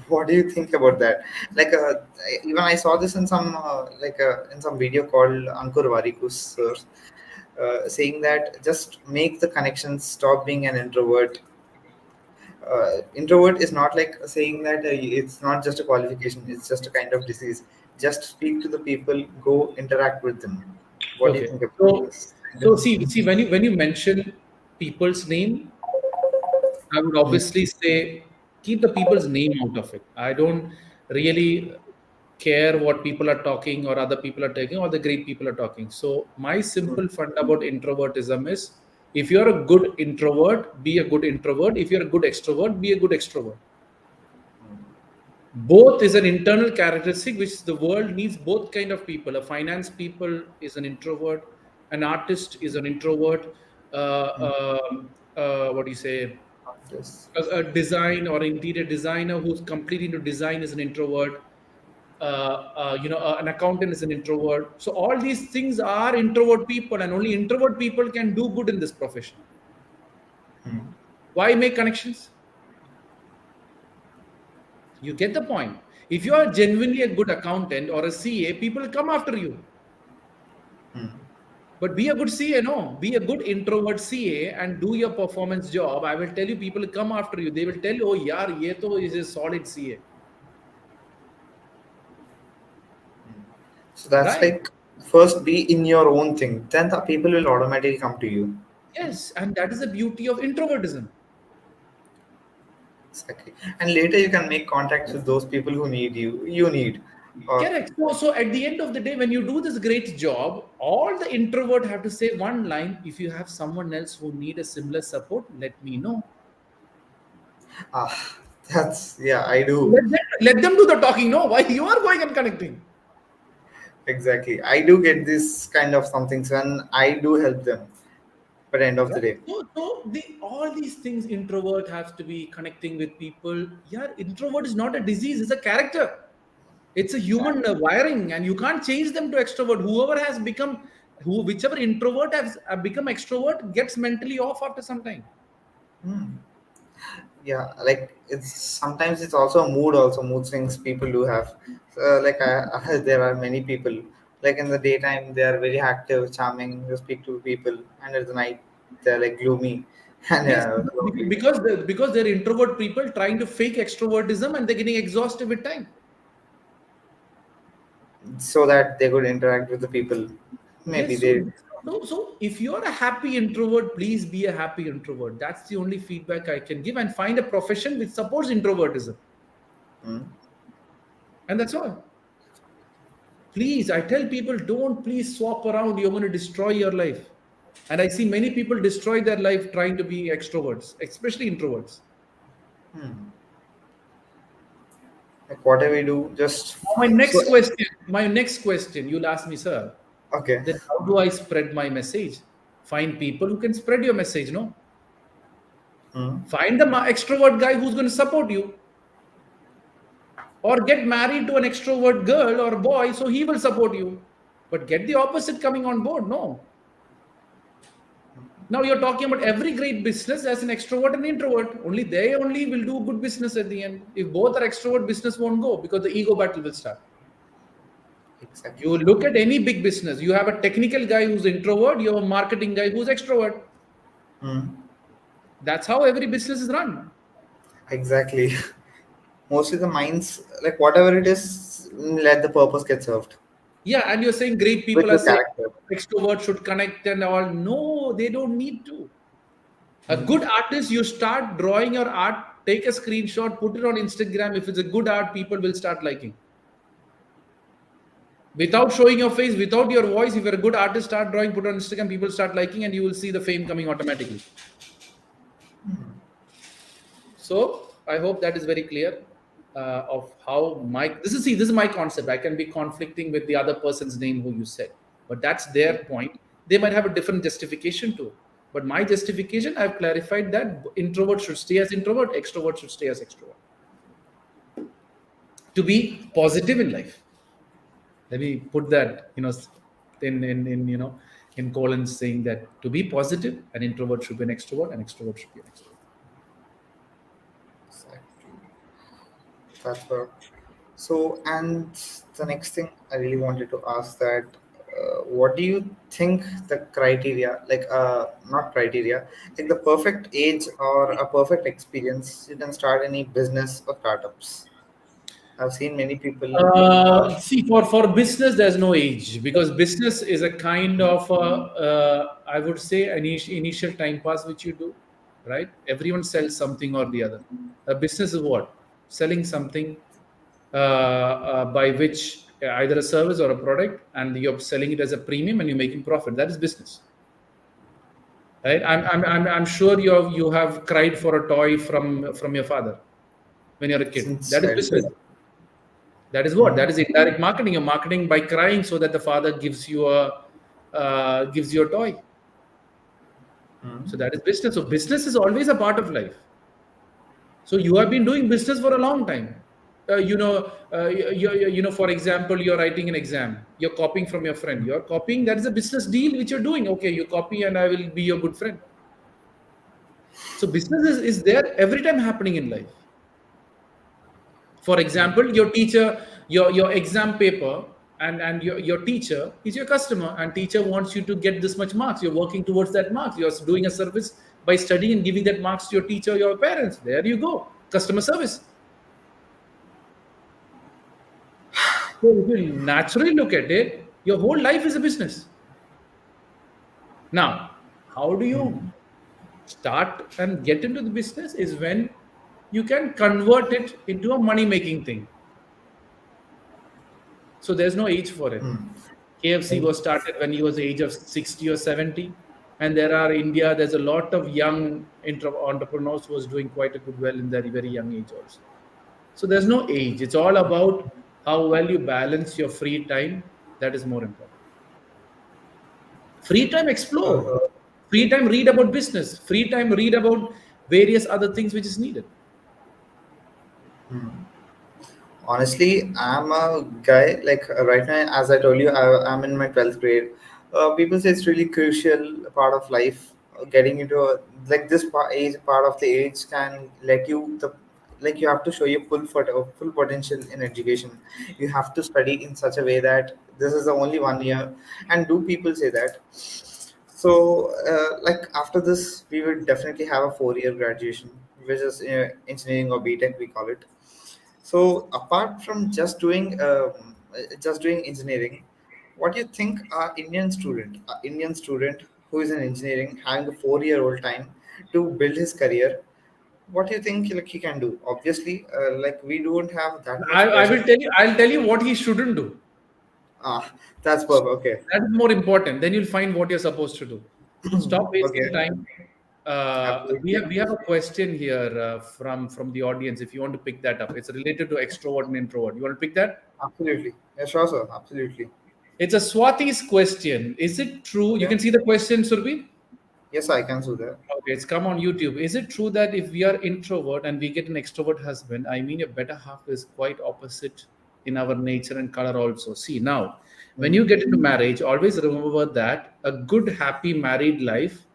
What do you think about that? Like, even I saw this in some in some video called Ankur Wariku's sir, saying that just make the connections, stop being an introvert. Introvert is not like saying that it's not just a qualification, it's just a kind of disease. Just speak to the people, go interact with them. What do you Okay. think about So this? see when you mention people's name, I would Mm, obviously say keep the people's name out of it. I don't really care what people are talking or other people are talking or the great people are talking. So my mm, simple fund about introvertism is if you're a good introvert, be a good introvert. If you're a good extrovert, be a good extrovert. Both is an internal characteristic which the world needs both kind of people. A finance people is an introvert, an artist is an introvert, mm. what do you say, Yes. a design or interior designer who's completely into design is an introvert. An accountant is an introvert. So all these things are introvert people, and only introvert people can do good in this profession. Mm, Why make connections? You get the point. If you are genuinely a good accountant or a CA, people come after you. mm, But be a good CA, no. Be a good introvert CA and do your performance job. I will tell you, people come after you. They will tell you, oh, yaar, ye to is a solid CA. mm. So that's Right? like, first be in your own thing, then the people will automatically come to you. Yes. And that is the beauty of introvertism. Exactly. And later you can make contacts with those people who need you. You need. Or Correct. So at the end of the day, when you do this great job, all the introvert have to say one line. If you have someone else who need a similar support, let me know. ah, that's, yeah, I do. Let them do the talking. No, why you are going and connecting? Exactly. I do get this kind of something, and I do help them by the end of the Right. day. So all these things introvert has to be connecting with people. Yeah, introvert is not a disease; it's a character. It's a human wiring, and you can't change them to extrovert. Whoever has become, whichever introvert has become extrovert, gets mentally off after some time. Hmm. Yeah, like it's sometimes it's also a mood, also mood swings people do have. Like there are many people, like in the daytime they are very active, charming, they speak to people, and at the night they're like gloomy and Yes, lonely. because they're introvert people trying to fake extrovertism, and they're getting exhausted with time. So that they could interact with the people. Maybe Yes, so, they. so so if you're a happy introvert, please be a happy introvert. That's the only feedback I can give, and find a profession which supports introvertism. Hmm. And that's all. Please, I tell people, don't please swap around. You're going to destroy your life. And I see many people destroy their life trying to be extroverts, especially introverts. Hmm. Like whatever we do, just Now, so. my next question, you'll ask me, sir, Okay. then how do I spread my message? Find people who can spread your message, no? Hmm. Find the extrovert guy who's going to support you, or get married to an extrovert girl or boy so he will support you. But get the opposite coming on board. No. Now you're talking about every great business as an extrovert and introvert. Only they only will do good business at the end. If both are extrovert, business won't go because the ego battle will start. Exactly. You look at any big business, you have a technical guy who's introvert, you have a marketing guy who's extrovert. Hmm. That's how every business is run. Exactly. Mostly the minds, like whatever it is, let the purpose get served Yeah, and you're saying great with people are your saying character. extrovert should connect and all. No, they don't need to. A good artist, you start drawing your art, take a screenshot, put it on Instagram. If it's a good art, people will start liking. Without showing your face, without your voice, if you're a good artist, start drawing, put it on Instagram, people start liking, and you will see the fame coming automatically. So I hope that is very clear of how my this is my concept. I can be conflicting with the other person's name who you said, but that's their point. They might have a different justification to it. But my justification, I've clarified that introvert should stay as introvert, extrovert should stay as extrovert. To be positive in life. Let me put that, in in colons saying that to be positive, an introvert should be an extrovert, an extrovert should be an extrovert. Exactly. That's what. So, and the next thing I really wanted to ask that, what do you think the criteria, like, not criteria, like the perfect age or a perfect experience you can start any business or startups? I've seen many people. See, for business, there's no age because business is a kind of, I would say, an initial time pass which you do, right? Everyone sells something or the other. A business is what? Selling something by which either a service or a product, and you're selling it as a premium and you're making profit. That is business, right? I'm sure you have cried for a toy from your father when you're a kid. Since That is business. childhood. That is what? Hmm. That is indirect marketing. You're marketing by crying so that the father gives you a toy. So Hmm. that is business. So business is always a part of life. So you have been doing business for a long time. For example, you're writing an exam. You're copying from your friend. You're copying. That is a business deal which you're doing. Okay, you copy, and I will be your good friend. So business is there every time happening in life. For example, your teacher, your exam paper, and your teacher is your customer, and teacher wants you to get this much marks. You're working towards that marks. You're doing a service by studying and giving that marks to your teacher, your parents. There you go, customer service. So if you naturally look at it, your whole life is a business. Now, how do you start and get into the business is when you can convert it into a money making thing. So there's no age for it. KFC was started when he was the age of 60 or 70. And there's a lot of young entrepreneurs who was doing quite a good well in their very young age also. So there's no age. It's all about how well you balance your free time. That is more important. Free time, explore. Uh, Free time, read about business. Free time, read about various other things which is needed. Honestly, I'm a guy like right now, as I told you, I'm in my 12th grade. People say it's really crucial part of life. Getting into like this part of the age can let you the like you have to show your full potential in education. You have to study in such a way that this is the only 1 year. And do people say that? So, like after this, we will definitely have a 4 year graduation, which is engineering or BTech, we call it. So apart from just doing engineering, what do you think Indian student who is in engineering having a 4 year old time to build his career, what do you think like he can do? Obviously, like we don't have that I, much I pressure. will tell you. I'll tell you what he shouldn't do. Ah, that's perfect. Okay, That is more important. Then you'll find what you're supposed to do. Stop wasting okay, time. We have a question here from the audience. If you want to pick that up, it's related to extrovert and introvert. You want to pick that? absolutely. Yeah, sure, sir. Absolutely. It's a Swati's question. Is it true? You Okay. can see the question, Surbi. Yes, I can do that. Okay, it's come on YouTube. Is it true that if we are introvert and we get an extrovert husband, I mean, a better half is quite opposite in our nature and color also? See, now, when you Mm. get into marriage, always remember that a good, happy married life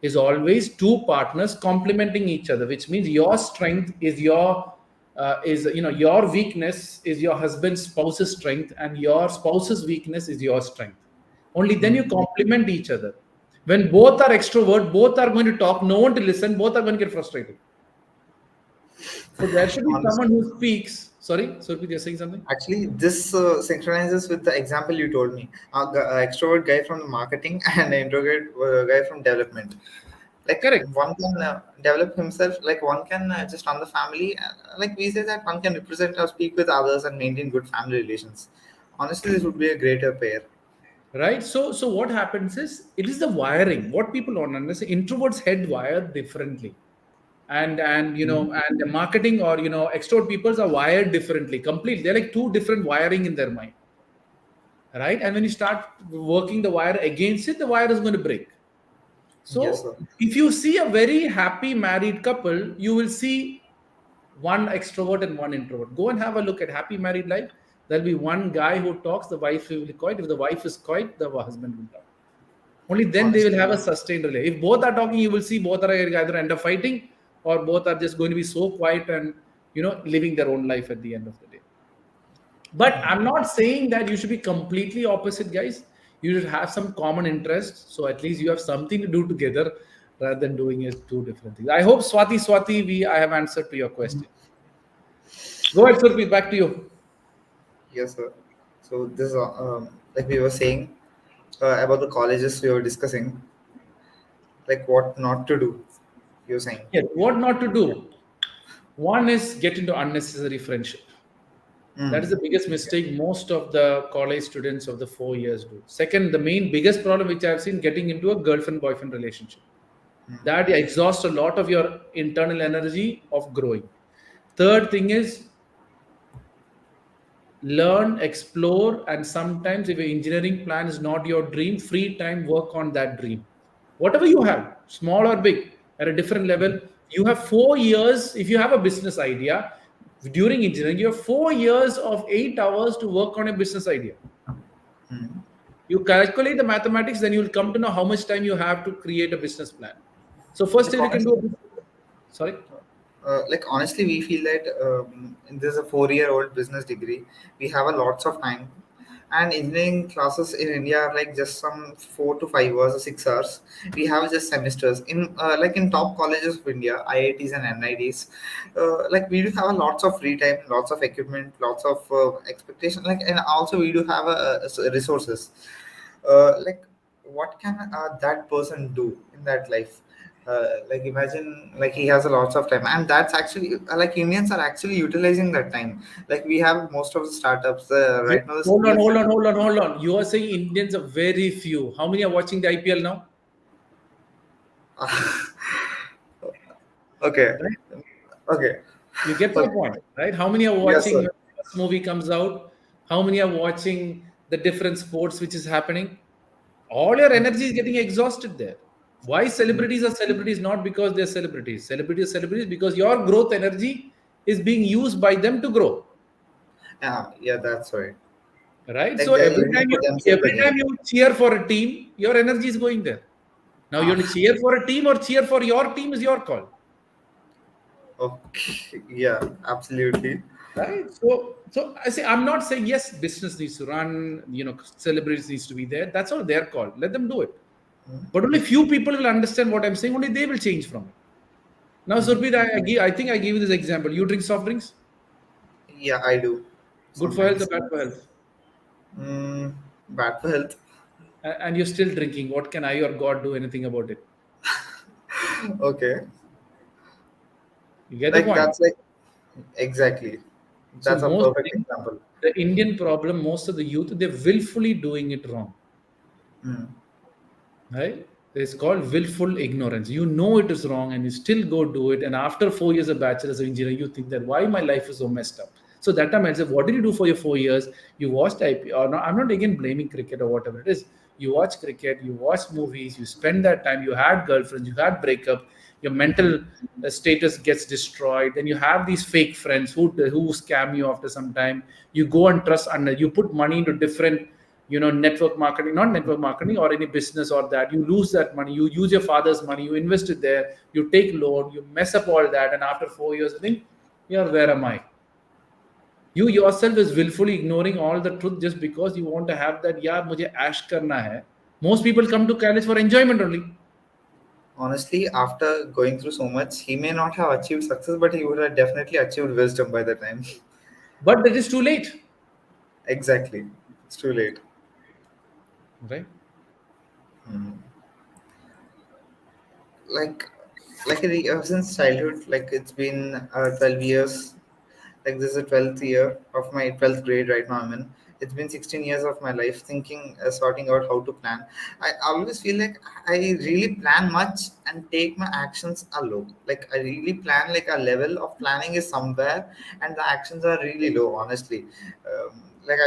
is always two partners complementing each other, which means your strength is your weakness is your husband's spouse's strength, and your spouse's weakness is your strength. Only then you Mm. complement each other. When both are extrovert, both are going to talk, no one to listen, both are going to get frustrated. So there should be someone Honestly, who speaks. Sorry, Surpreet, you're saying something? actually, this synchronizes with the example you told me. Extrovert guy from the marketing and an introvert guy from development. Like Correct. one can develop himself, like one can just run the family. Like we say that one can represent or speak with others and maintain good family relations. Honestly, this would be a greater pair. Right. So what happens is it is the wiring. What people don't understand, introverts head wired differently. And and the marketing or extrovert peoples are wired differently completely. They're like two different wiring in their mind, right? And when you start working the wire against it, the wire is going to break. Yes, So sir. if you see a very happy married couple, you will see one extrovert and one introvert. Go and have a look at happy married life. There'll be one guy who talks, the wife will be quiet. If the wife is quiet, the husband will talk. Only then they will have a Honestly, sustained relationship. If both are talking, you will see both are either end up fighting, or both are just going to be so quiet and living their own life at the end of the day. But I'm not saying that you should be completely opposite, guys. You should have some common interests, so at least you have something to do together rather than doing it two different things. I hope Swati, we I have answered to your question. Go ahead, Surpreet, back to you. yes, sir. So this, like we were saying about the colleges we were discussing, like what not to do. You're saying. Yes, what not to do. One is get into unnecessary friendship. That is Mm. the biggest mistake most of the college students of the 4 years do. Second, the main biggest problem which I've seen, getting into a girlfriend boyfriend relationship. That exhausts a lot of your internal energy of growing. Third thing is learn, explore, and sometimes if your engineering plan is not your dream, free time, work on that dream. Whatever you have, small or big, at a different level, you have 4 years. If you have a business idea during engineering, you have 4 years of 8 hours to work on a business idea. Mm. You calculate the mathematics, then you will come to know how much time you have to create a business plan. So first Like year you can do honestly, sorry. like honestly, we feel that there's a 4-year-old business degree. We have a lots of time, and engineering classes in India are like just some 4 to 5 hours or 6 hours. We have just semesters in like in top colleges of India, IITs and NITs. Like we do have a lots of free time, lots of equipment, lots of expectation. Like and also we do have resources. Like what can that person do in that life? Like imagine like he has a lots of time, and that's actually like Indians are actually utilizing that time. Like we have most of the startups right now the Hold on, CF. hold on, hold on, hold on. You are saying Indians are very few. How many are watching the IPL now? Okay, Right? okay. You get my Okay. point, right? How many are Yes, watching when sir. the first movie comes out? How many are watching the different sports which is happening? All your energy is getting exhausted there. Why celebrities are celebrities? Not because they're celebrities. Celebrities are celebrities because your growth energy is being used by them to grow. Yeah, yeah, that's right. Right? Like So they're every living time for you themselves every again. time you cheer for a team, your energy is going there. Now you want to Ah, cheer for a team or cheer for your team is your call. okay. Yeah, absolutely. Right. So I say, I'm not saying yes, business needs to run, celebrities needs to be there. That's all their call. Let them do it. But only few people will understand what I'm saying. Only they will change from it. Now, Surbhi, I think I gave you this example. You drink soft drinks, Yeah, I do good for health or sometimes. bad for health, Mm, bad for health. and you're still drinking. What can I or God do anything about it? Okay, You get the like point. that's like exactly. So That's a most perfect example. the Indian problem, most of the youth, they're willfully doing it wrong. Mm. Right? It's called willful ignorance. You know it is wrong and you still go do it. And after 4 years of bachelor's of engineering, you think that why my life is so messed up. So that time I said, what did you do for your 4 years? You watched IP or no, I'm not again blaming cricket or whatever it is. You watch cricket, you watch movies, you spend that time, you had girlfriends, you had breakup, your mental status gets destroyed. Then you have these fake friends who scam you after some time. You go and trust, and you put money into different, network marketing, not network marketing, or any business or that. You lose that money. You use your father's money, you invest it there, you take loan, you mess up all that, and after 4 years you think, yeah, where am I? You yourself is willfully ignoring all the truth just because you want to have that, yeah, mujhe ash karna hai. Most people come to college for enjoyment only. Honestly, after going through so much, he may not have achieved success, but he would have definitely achieved wisdom by the time. But it is too late, Exactly. It's too late. right? Hmm. Like, since childhood, like it's been 12 years. Like this is the 12th year of my 12th grade right now I'm in. It's been 16 years of my life thinking, sorting out how to plan. I always feel like I really plan much and take my actions are low. Like I really plan, like a level of planning is somewhere and the actions are really low, honestly. Like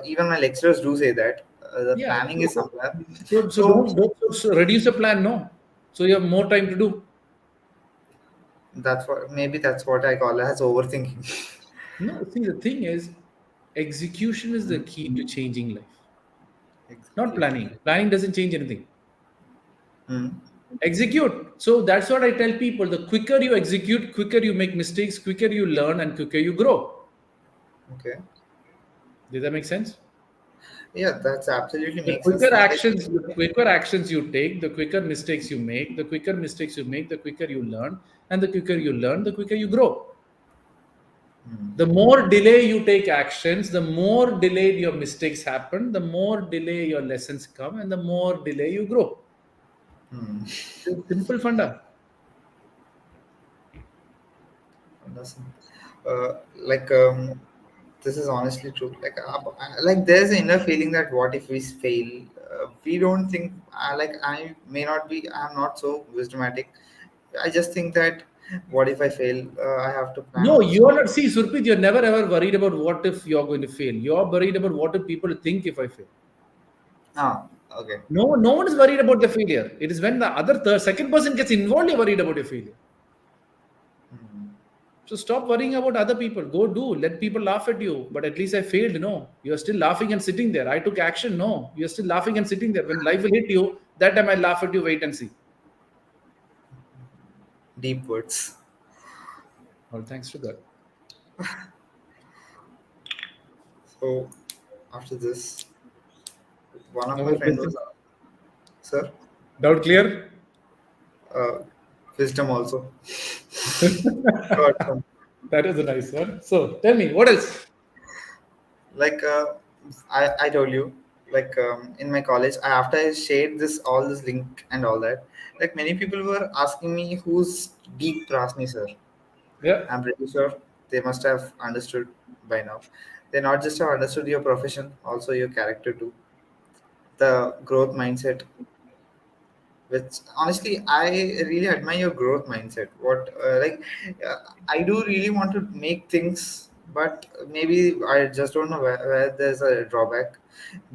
even my lecturers do say that the Yeah. planning is somewhere. So So don't reduce the plan, no. So you have more time to do. that's what I call as overthinking. No, see, the thing is, execution is the key to changing life, not Exactly. planning. Planning doesn't change anything. Hmm. Execute. So that's what I tell people: the quicker you execute, quicker you make mistakes, quicker you learn, and quicker you grow. Okay. Did that make sense? Yeah, that's absolutely The makes sense. quicker Like, actions, the quicker actions you take, the quicker mistakes you make, the quicker mistakes you make, the quicker you learn, and the quicker you learn, the quicker you grow. The hmm, more delay you take actions, the more delayed your mistakes happen, the more delay your lessons come, and the more delay you grow. hmm. Simple funda. Understand. Like this is honestly true. Like there's an inner feeling that what if we fail? We don't think. Like I may not be. I'm not so wisdomatic. I just think that what if I fail? I have to plan No, much. you are not. See, Surpit, you're never ever worried about what if you're going to fail. You're worried about what do people think if I fail. Ah, okay. No one is worried about the failure. It is when the second person gets involved, you're worried about your failure. Hmm. So stop worrying about other people. Go do. Let people laugh at you. But at least I failed. No, you're still laughing and sitting there. I took action. No, you're still laughing and sitting there. When life will hit you, that time I laugh at you. Wait and see. Deep words. All thanks to God. So after this, one of No my more friend was, questions. sir, Doubt clear? uh, wisdom also. Got some. That is a nice one. So tell me, what else? Like I told you, like in my college, after I shared this link and all that, like many people were asking me who's Deek Parassini sir. Yeah. I'm pretty sure they must have understood by now. They not just have understood your profession, also your character too, the growth mindset, which honestly I really admire your growth mindset. What uh, I do really want to make things, but maybe I just don't know where there's a drawback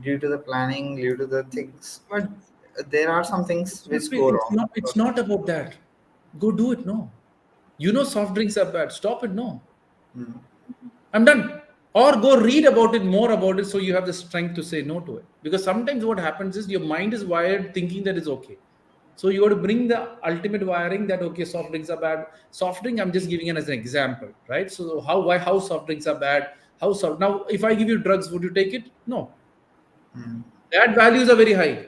due to the planning, due to the things, but there are some things which go It's wrong. not. It's not about that. Go do it. No. You know soft drinks are bad. Stop it. No. Hmm. I'm done. Or go read about it, more about it, so you have the strength to say no to it. Because sometimes what happens is your mind is wired thinking that it's okay. So you got to bring the ultimate wiring that okay, soft drinks are bad. Soft drink, I'm just giving it as an example, right? So how soft drinks are bad? How soft now? If I give you drugs, would you take it? No. Hmm. That values are very high.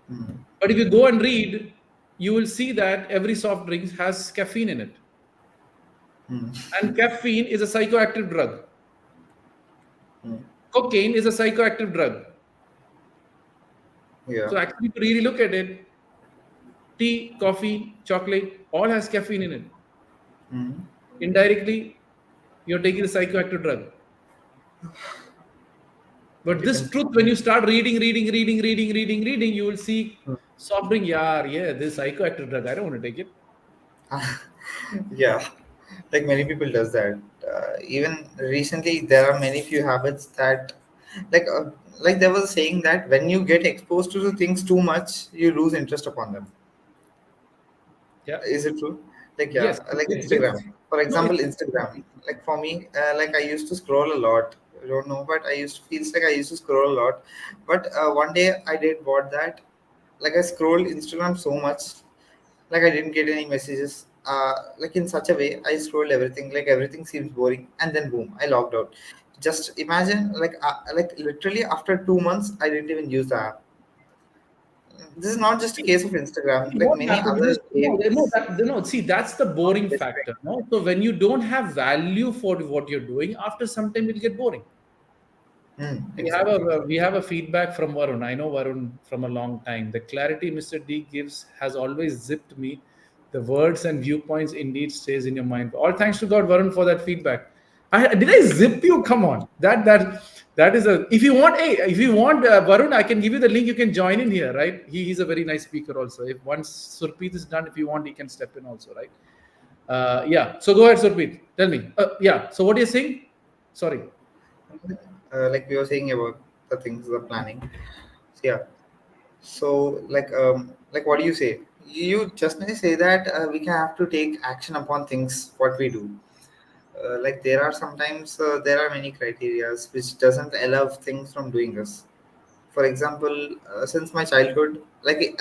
Hmm. But if you go and read, you will see that every soft drink has caffeine in it. Hmm. And caffeine is a psychoactive drug. Hmm. Cocaine is a psychoactive drug. Yeah. So actually, to really look at it, tea, coffee, chocolate, all has caffeine in it. Hmm. Indirectly, you're taking a psychoactive drug. But You can this say. truth, when you start reading, you will see soft drink. Yeah, this psychoactive drug. I don't want to take it. Yeah, like many people does that. Even recently there are many few habits that like uh, like there was a saying that when you get exposed to the things too much, you lose interest upon them. Yeah. Is it true? Like yeah, Yes. like Yes. Yes. Instagram. For No, example, it's Instagram. Like for me, like I used to scroll a lot. I don't know, but I used to feels like I used to scroll a lot. But one day I did what that. Like I scrolled Instagram so much, like I didn't get any messages. Like in such a way, I scrolled everything. Like everything seems boring, and then boom, I logged out. Just imagine, like literally after 2 months, I didn't even use the app. This is not just a case of Instagram. Like what many happens other is games, see, that's the not boring specific. factor. No, so when you don't have value for what you're doing, after some time it'll get boring. Exactly. We have a feedback from Varun. I know Varun from a long time. The clarity Mr. D gives has always zipped me. The words and viewpoints indeed stays in your mind. All thanks to God, Varun, for that feedback. Did I zip you? Come on, that is a. If you want, hey, if you want Varun, I can give you the link. You can join in here, right? He's a very nice speaker also. If once Surpreet is done, if you want, he can step in also, right? Yeah. So go ahead, Surpreet. Tell me. Yeah. So what are you saying? Sorry. Like we were saying about the things, the planning. So, yeah. So like what do you say? You just may say that we can have to take action upon things what we do. Like there are sometimes there are many criterias which doesn't allow things from doing us. For example, since my childhood, like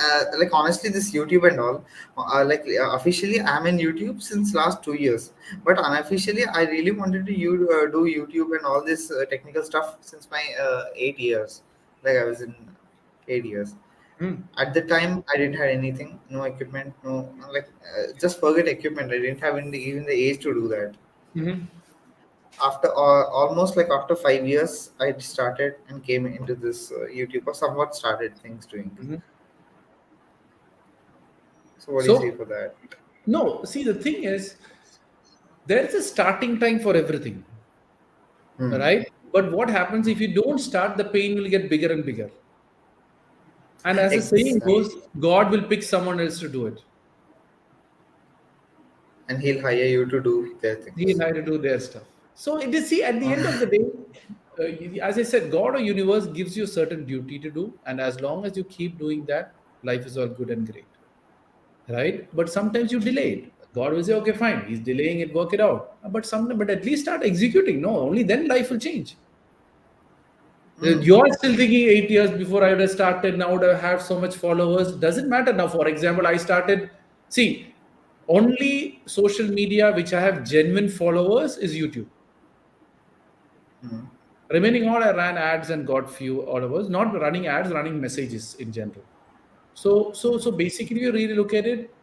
honestly this YouTube and all, officially I'm in YouTube since last 2 years, but unofficially I really wanted to do YouTube and all this technical stuff since my 8 years. Like I was in 8 years. Hmm. At the time I didn't have anything, no equipment, no, just forget equipment. I didn't have even the age to do that. Mhm. After almost like after 5 years I started and came into this YouTube, or somewhat started things doing. Mhm. So what do you say So, for that? no, see, the thing is, there's a starting time for everything, Hmm. right? But what happens if you don't start, the pain will get bigger and bigger. And as the saying Exactly. goes, God will pick someone else to do it. And he'll hire you to do their He things. and I to do their stuff. So it is, see, at the end of the day, as I said, God or universe gives you a certain duty to do. And as long as you keep doing that, life is all good and great. Right? But sometimes you delay it. God will say, okay, fine, he's delaying it, work it out. But at least start executing. No, only then life will change. Hmm. You're still thinking 8 years before I would have started, now would have so much followers. Doesn't matter now. For example, I started, see, only social media which I have genuine followers is YouTube. Hmm. Remaining all I ran ads and got few followers, not running ads, running messages in general. So basically you really look at it,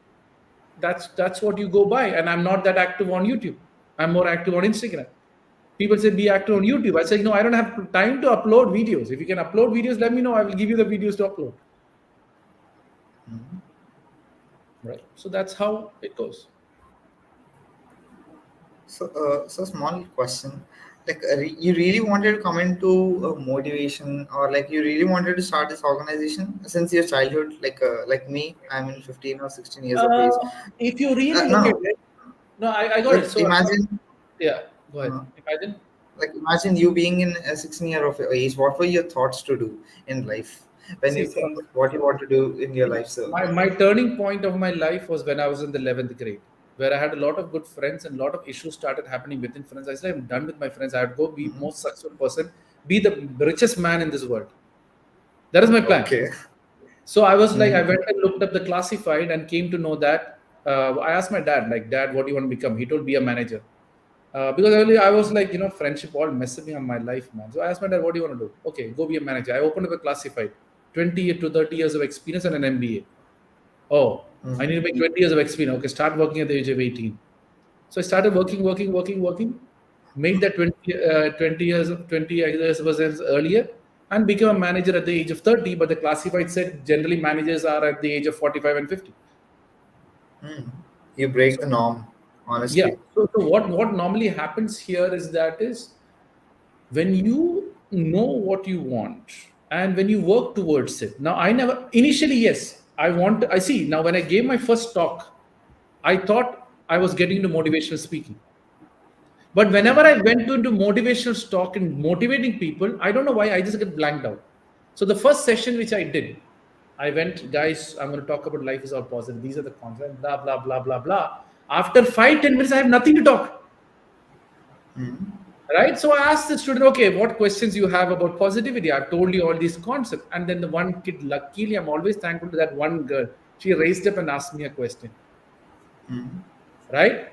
that's what you go by. And I'm not that active on YouTube. I'm more active on Instagram. People say be active on YouTube. I say no, I don't have time to upload videos. If you can upload videos, let me know. I will give you the videos to upload. Hmm. Right. So that's how it goes. So small question. Like, you really wanted to come into motivation, or like you really wanted to start this organization since your childhood? Like me, I'm in 15 or 16 years of age. Uh, if you really No, look at no. it, no, I got it. Like So imagine, yeah, go ahead. uh, Imagine. imagine you being in a 16 year of age. What were your thoughts to do in life when See, you think what you want to do in your life, sir? my turning point of my life was when I was in the 11th grade, where I had a lot of good friends and a lot of issues started happening within friends. I said, I'm done with my friends. I would go be Mhm. most successful person, be the richest man in this world. That is my plan. Okay. So I was like, I Mhm. went and looked up the classified and came to know that. I asked my dad, like, Dad, what do you want to become? He told, be a manager. Because earlier I was like, friendship all messing up my life, man. So I asked my dad, what do you want to do? Okay, go be a manager. I opened up a classified, 20 to 30 years of experience and an MBA. Oh, I need Mhm. to make 20 years of experience. Okay, start working at the age of 18. So I started working, made that 20 years was earlier, and became a manager at the age of 30. But the classified said generally managers are at the age of 45 and 50. Mm. You break So the norm, yeah. honestly. So what normally happens here is when you know what you want and when you work towards it. Now I never initially, yes, I see now when I gave my first talk, I thought I was getting into motivational speaking. But whenever I went into motivational talk and motivating people, I don't know why I just get blanked out. So the first session which I did, I went, guys, I'm going to talk about life is all positive. These are the concepts, blah, blah, blah, blah, blah. After 5, 10 minutes, I have nothing to talk. Right? So I asked the student, okay, what questions you have about positivity? I've told you all these concepts. And then the one kid, luckily, I'm always thankful to that one girl. She raised up and asked me a question. Right?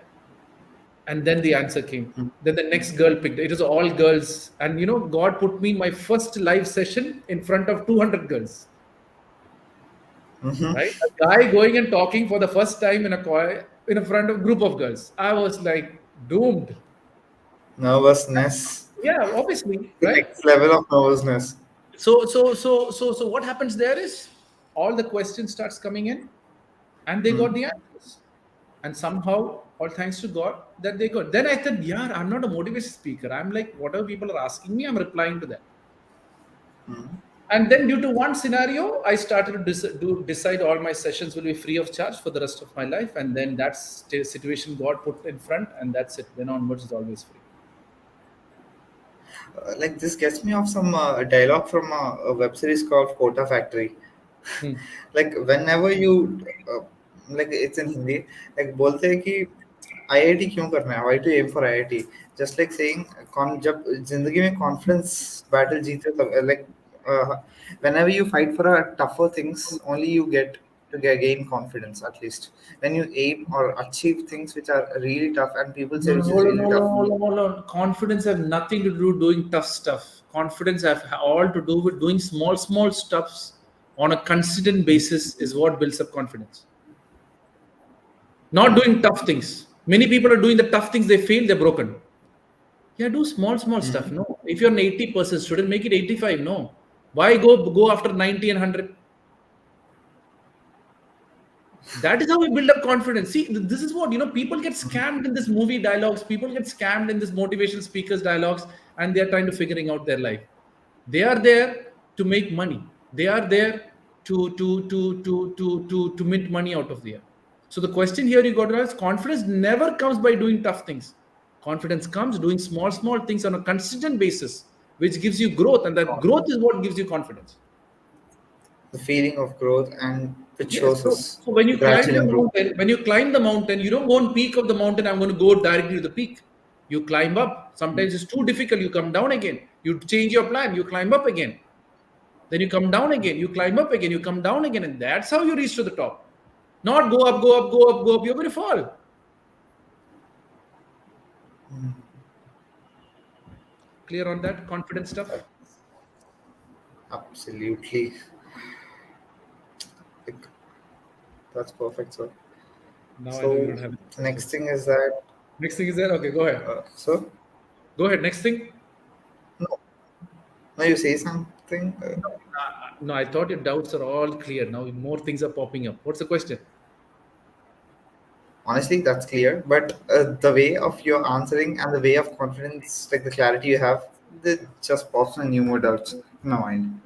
And then the answer came. Then the next girl picked. It was all girls. And God put me in my first live session in front of 200 girls. Right? A guy going and talking for the first time in a choir in front of a group of girls. I was like doomed. Nervousness. Yeah, obviously, The right? next level of nervousness. So what happens there is all the questions starts coming in and they got the answers. And somehow, all thanks to God, that they got. Then I said, yeah, I'm not a motivation speaker. I'm like, whatever people are asking me, I'm replying to that. And then due to one scenario, I started to decide all my sessions will be free of charge for the rest of my life. And then that's the situation God put in front, and that's it. Then onwards is always free. Like this gets me off some dialogue from a web series called Kota Factory. Like whenever you like it's in Hindi, like बोलते हैं कि IIT क्यों करना है? Why to aim for IIT? Just like saying जब जिंदगी में confidence battle जीते तब like uh, whenever you fight for a tougher things, only you get to gain confidence. At least when you aim or achieve things which are really tough, and people say No, no, which is hold on, really hold on, tough. hold on, hold on. Confidence have nothing to do doing tough stuff. Confidence have all to do with doing small, small stuffs on a consistent basis is what builds up confidence. Not doing tough things. Many people are doing the tough things, they fail, they're broken. Yeah, do small, small stuff. No. If you're an 80% student, make it 85. No. Why go after 90 and 100? That is how we build up confidence. See, this is what people get scammed in this movie dialogues, people get scammed in this motivational speakers dialogues, and they're trying to figuring out their life. They are there to make money. They are there to mint money out of the air. So the question here you got to ask: confidence never comes by doing tough things. Confidence comes doing small, small things on a consistent basis, which gives you growth, and that growth is what gives you confidence. The feeling of growth, and which Yes. shows So, us so when you climb gradual the improvement. mountain, you don't go on peak of the mountain. I'm going to go directly to the peak. You climb up. Sometimes it's too difficult. You come down again. You change your plan. You climb up again. Then you come down again. You climb up again. You come down again, and that's how you reach to the top. Not go up, go up, go up, go up. You're going to fall. Clear on that confidence stuff? Absolutely. Like, that's perfect, sir. Now I know you So don't have the next questions. thing is that, Next thing is there. Okay, go ahead. sir, Go ahead. Next thing. no, no, you say something. No, I thought your doubts are all clear. Now more things are popping up. What's the question? Honestly, that's clear. But the way of your answering and the way of confidence, like the clarity you have, it just pops in new more doubts in my mind.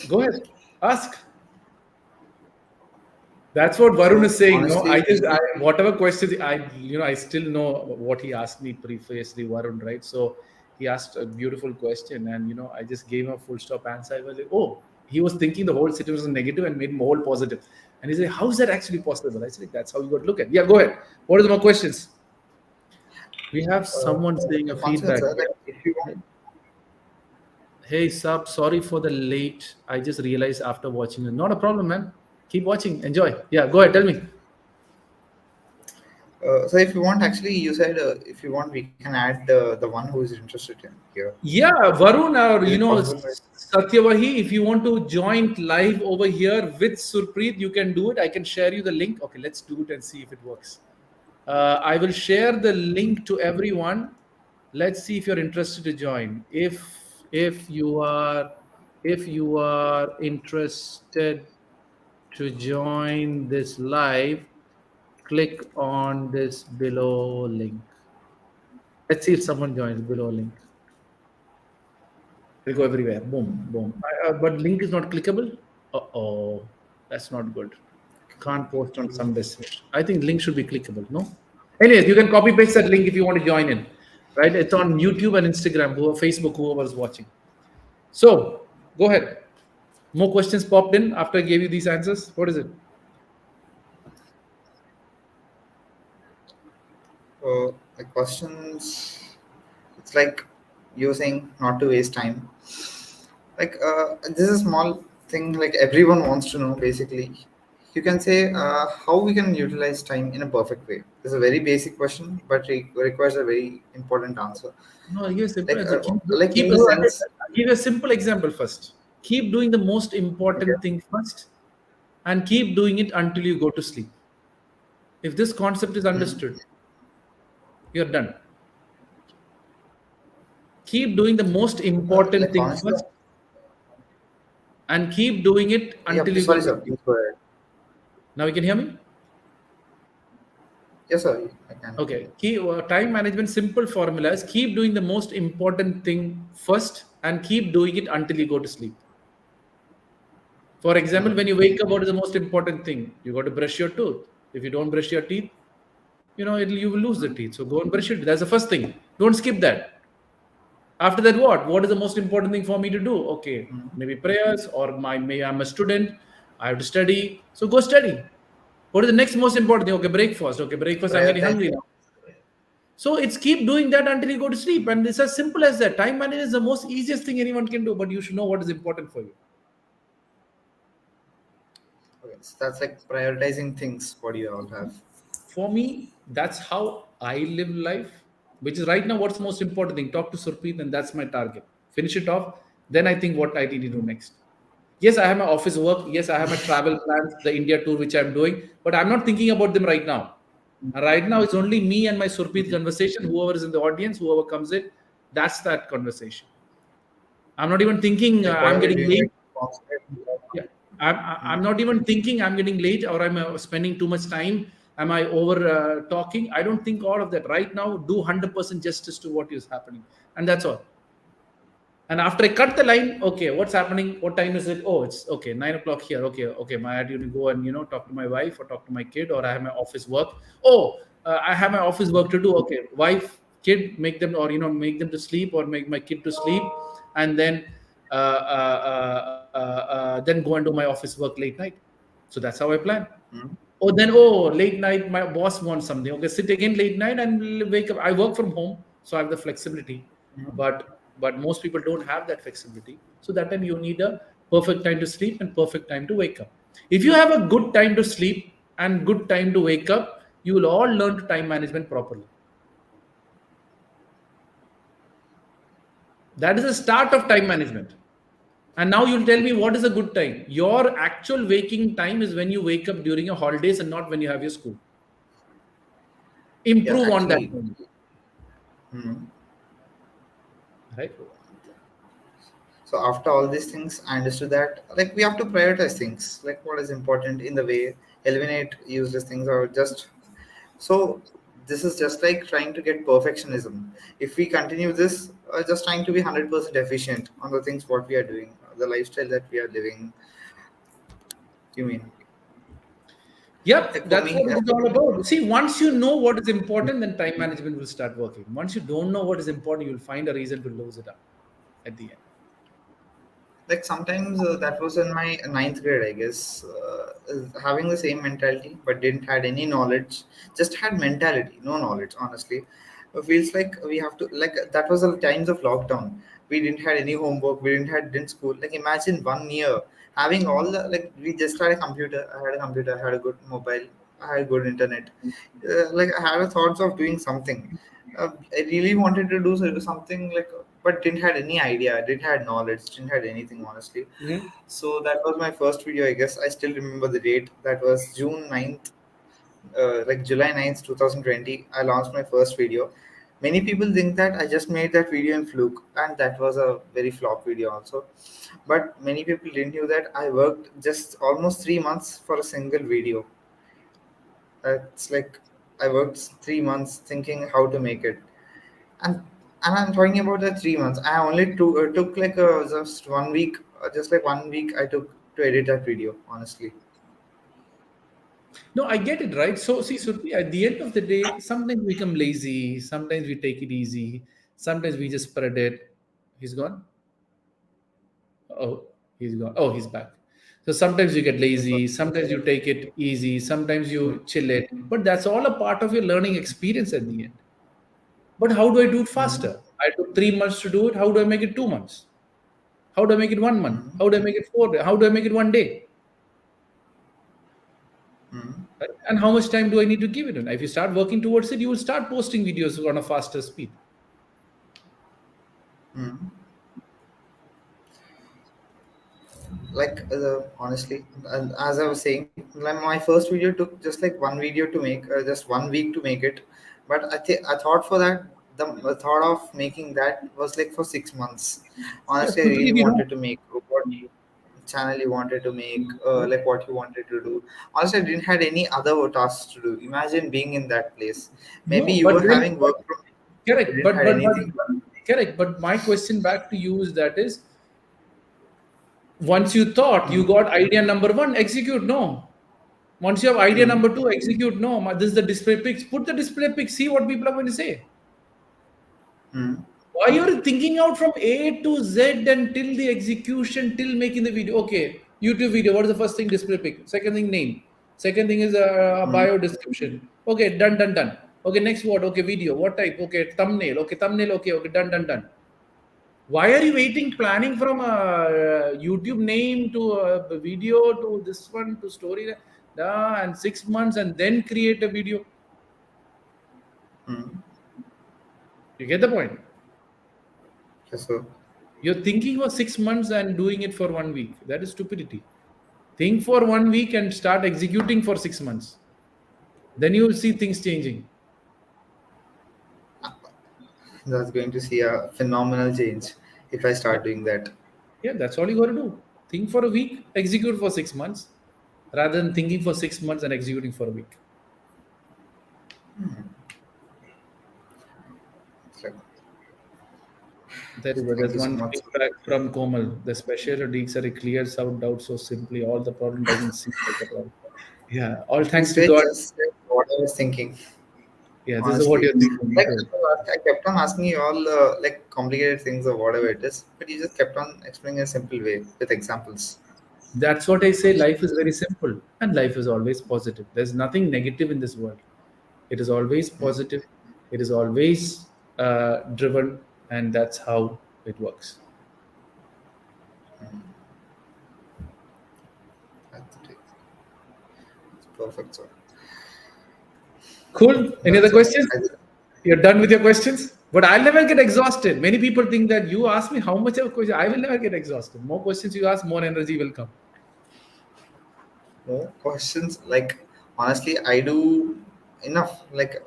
Go ahead. Ask. That's what Varun So is saying. No, honestly, whatever questions I still know what he asked me previously, Varun, right? So he asked a beautiful question, and I just gave him a full stop answer. I was like, oh, he was thinking the whole situation was negative and made him whole positive. And he said, how is that actually possible? I said, that's how you got to look at it. Yeah, go ahead. What are the more questions? We have someone saying a once again, feedback. sir, like if you want, Hey, Sub, sorry for the late. I just realized after watching it. Not a problem, man. Keep watching. Enjoy. Yeah, go ahead. Tell me. so if you want, actually, you said if you want, we can add the one who is interested in here. Yeah, Varun or Is it possible? Satyavahi, if you want to join live over here with Surpreet, you can do it. I can share you the link. Okay, let's do it and see if it works. I will share the link to everyone. Let's see if you're interested to join. If you are if you are interested to join this live, click on this below link. Let's see if someone joins below link. It'll go everywhere. Boom, boom. But link is not clickable. Oh, that's not good. Can't post on some destination. I think link should be clickable. No. Anyways, you can copy paste that link if you want to join in. right? It's on YouTube and Instagram, whoever, Facebook, whoever is watching. So go ahead. More questions popped in after I gave you these answers. What is it? So the questions, it's like you're saying not to waste time. Like this is a small thing like everyone wants to know basically. You can say how we can utilize time in a perfect way. It's a very basic question, but it requires a very important answer. No, I give a simple Like answer. like Keep, in the sense, I'll give you a simple example first. Keep doing the most okay. important thing first and keep doing it until you go to sleep. If this concept is Mm. understood, you're done. Keep doing the most important Like thing honestly, first and keep doing it yeah. until you go Sorry, to sir. sleep. Please go ahead. Now you can hear me? Yes, sir. I can. Okay. Time management simple formula is keep doing the most important thing first and keep doing it until you go to sleep. For example, Mm. when you wake up, what is the most important thing? You got to brush your tooth. If you don't brush your teeth, you will lose the Mm. teeth. So go and brush your teeth. That's the first thing. Don't skip that. After that, what? What is the most important thing for me to do? Okay, Mm. maybe prayers or maybe I'm a student. I have to study. So go study. What is the next most important thing? Okay, breakfast. Okay, breakfast. I'm getting hungry Prioritizing. now. So it's keep doing that until you go to sleep. And it's as simple as that. Time management is the most easiest thing anyone can do, but you should know what is important for you. Okay, so that's like prioritizing things. What do you all have? For me, that's how I live life, which is right now what's the most important thing. Talk to Surpreet, and that's my target. Finish it off. Then I think what I need to do next. Yes, I have my office work. Yes, I have my travel plans, the India tour, which I'm doing, but I'm not thinking about them right now. Right now, it's only me and my Surpreet Mm. conversation. Whoever is in the audience, whoever comes in, that's that conversation. I'm not even thinking Like what I'm are we getting doing? late. Like concentrating right Yeah, now. I'm not even thinking I'm getting late or I'm spending too much time. Am I over talking? I don't think all of that right now. Do 100% justice to what is happening, and that's all. And after I cut the line, okay, what's happening? What time is it? Oh, it's okay, 9 o'clock here. Okay, okay. I had to go and talk to my wife or talk to my kid, or I have my office work. Oh, I have my office work to do. Okay, wife, kid, make them or make them to sleep or make my kid to sleep, and then then go and do my office work late night. So that's how I plan. Mm. Late night, my boss wants something. Okay, sit again late night and wake up. I work from home, so I have the flexibility. Mm. But most people don't have that flexibility. So that time you need a perfect time to sleep and perfect time to wake up. If you have a good time to sleep and good time to wake up, you will all learn time management properly. That is the start of time management. And now you'll tell me what is a good time. Your actual waking time is when you wake up during your holidays and not when you have your school. Yeah, Improve on that actually. moment, Mm. right? So after all these things, I understood that like we have to prioritize things, like what is important in the way, eliminate useless things, or just so. This is just like trying to get perfectionism. If we continue this, just trying to be 100% efficient on the things what we are doing, the lifestyle that we are living. You mean Yep, like for that's me? what it is all about. See, once you know what is important, then time management will start working. Once you don't know what is important, you'll find a reason to lose it up at the end. Like sometimes that was in my ninth grade, I guess, having the same mentality but didn't had any knowledge, just had mentality, no knowledge, honestly. Feels like we have to, like that was the times of lockdown. We didn't had any homework, we didn't school. Like imagine 1 year having all the, like we just had a computer, I had a computer, I had a good mobile, I had good internet. Like I had a thoughts of doing something. I really wanted to do something like, but didn't had any idea, didn't had knowledge, didn't had anything honestly. Mhm. So that was my first video, I guess. I still remember the date. That was June 9th, like July 9th, 2020. I launched my first video. Many people think that I just made that video in fluke, and that was a very flop video also. But many people didn't know that I worked just almost 3 months for a single video. It's like I worked 3 months thinking how to make it, and and I'm talking about the 3 months. I only took like just 1 week, just like 1 week I took to edit that video. Honestly, No, I get it, right? So, see, Surti, at the end of the day, sometimes we become lazy, sometimes we take it easy, sometimes we just spread it. He's gone. Oh, he's gone. Oh, he's back. So sometimes you get Yes, sir. lazy, sometimes you take it easy, sometimes you chill it. But that's all a part of your learning experience at the end. But how do I do it Mm-hmm. faster? I took 3 months to do it. How do I make it 2 months? How do I make it 1 month? Mm-hmm. How do I make it 4 days? How do I make it 1 day? Mm-hmm. Right? And how much time do I need to give it? And if you start working towards it, you will start posting videos on a faster speed. Mm-hmm. Like honestly, and as I was saying, like my first video took just like one video to make, just 1 week to make it. But I thought for that, the thought of making that was like for 6 months. Yeah, Honestly, I really stupidity, no. wanted to make what channel you wanted to make, like what you wanted to do. Honestly, I didn't had any other tasks to do. Imagine being in that place. Maybe No, you but were then having work from, you correct. didn't had anything. Correct. But my question back to you is that is once you thought you Mm-hmm. got idea number one, execute no. Once you have idea Mm-hmm. number two, execute no. This is the display pics. Put the display pics. See what people are going to say. Mm-hmm. Why you're thinking out from A to Z and till the execution, till making the video. Okay, YouTube video. What is the first thing? Display pic. Second thing, name. Second thing is a Mm-hmm. bio description. Okay, done, done, done. Okay, next what? Okay, video. What type? Okay, thumbnail. Okay, thumbnail. Okay, okay, done, done, done. Why are you waiting? Planning from a YouTube name to a video to this one to story, and 6 months and then create a video. Mm-hmm. You get the point? Yes, sir. You're thinking for 6 months and doing it for 1 week. That is stupidity. Think for 1 week and start executing for 6 months. Then you will see things changing. That's going to see a phenomenal change if I Yeah, start doing that. yeah, that's all you got to do. Think for a week, execute for 6 months, rather than thinking for 6 months and executing for a week. It's like, There is thank there's you so one much. feedback from Komal. The special Deek clears out doubt so simply. All the problem doesn't seem like a problem. Yeah, all He thanks to said God. just like what I was thinking, Yeah, this is what honestly. you're thinking. Like Okay. I kept on asking you all like complicated things or whatever it is, but you just kept on explaining in a simple way with examples. That's what I say. Life is very simple and life is always positive. There's nothing negative in this world. It is always Hmm. positive. It is always driven, and that's how it works. That's it. It's perfect, sir. Cool. Any other That's it. questions? You're done with your questions? But I'll never get exhausted. Many people think that you ask me how much of a question. I will never get exhausted. More questions you ask, more energy will come. More questions. Like honestly, I do enough. Like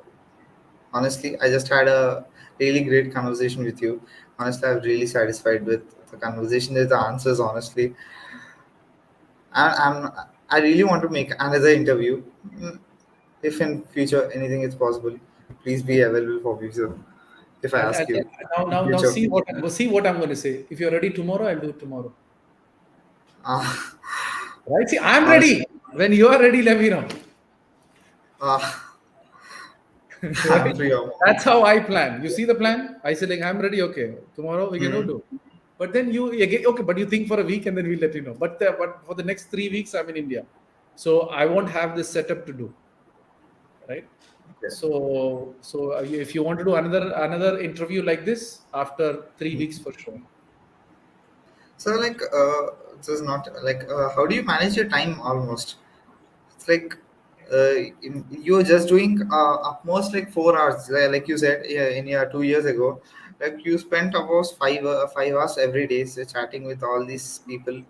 honestly, I just had a really great conversation with you. Honestly, I'm really satisfied with the conversation, with the answers. Honestly, I really want to make another interview. Mm, if in future anything is possible, please be available for future. If I ask you in Now future. see what I'm going to say. If you're ready tomorrow, I'll do it tomorrow. Uh, Right? See, I'm honestly, ready. When you are ready, let me know. uh, I'm Right? free of. That's how I plan. You see the plan? I say like I'm ready. Okay, tomorrow we can Hmm. do. But then you get okay. But you think for a week and then we'll let you know. But for the next 3 weeks, I'm in India, so I won't have this setup to do. Right? Okay. So if you want to do another interview like this after 3 weeks for sure. So like, this is not like, how do you manage your time almost? It's like, you're just doing at like 4 hours, like you said, yeah, in your 2 years ago, like you spent about 5 hours every day so chatting with all these people.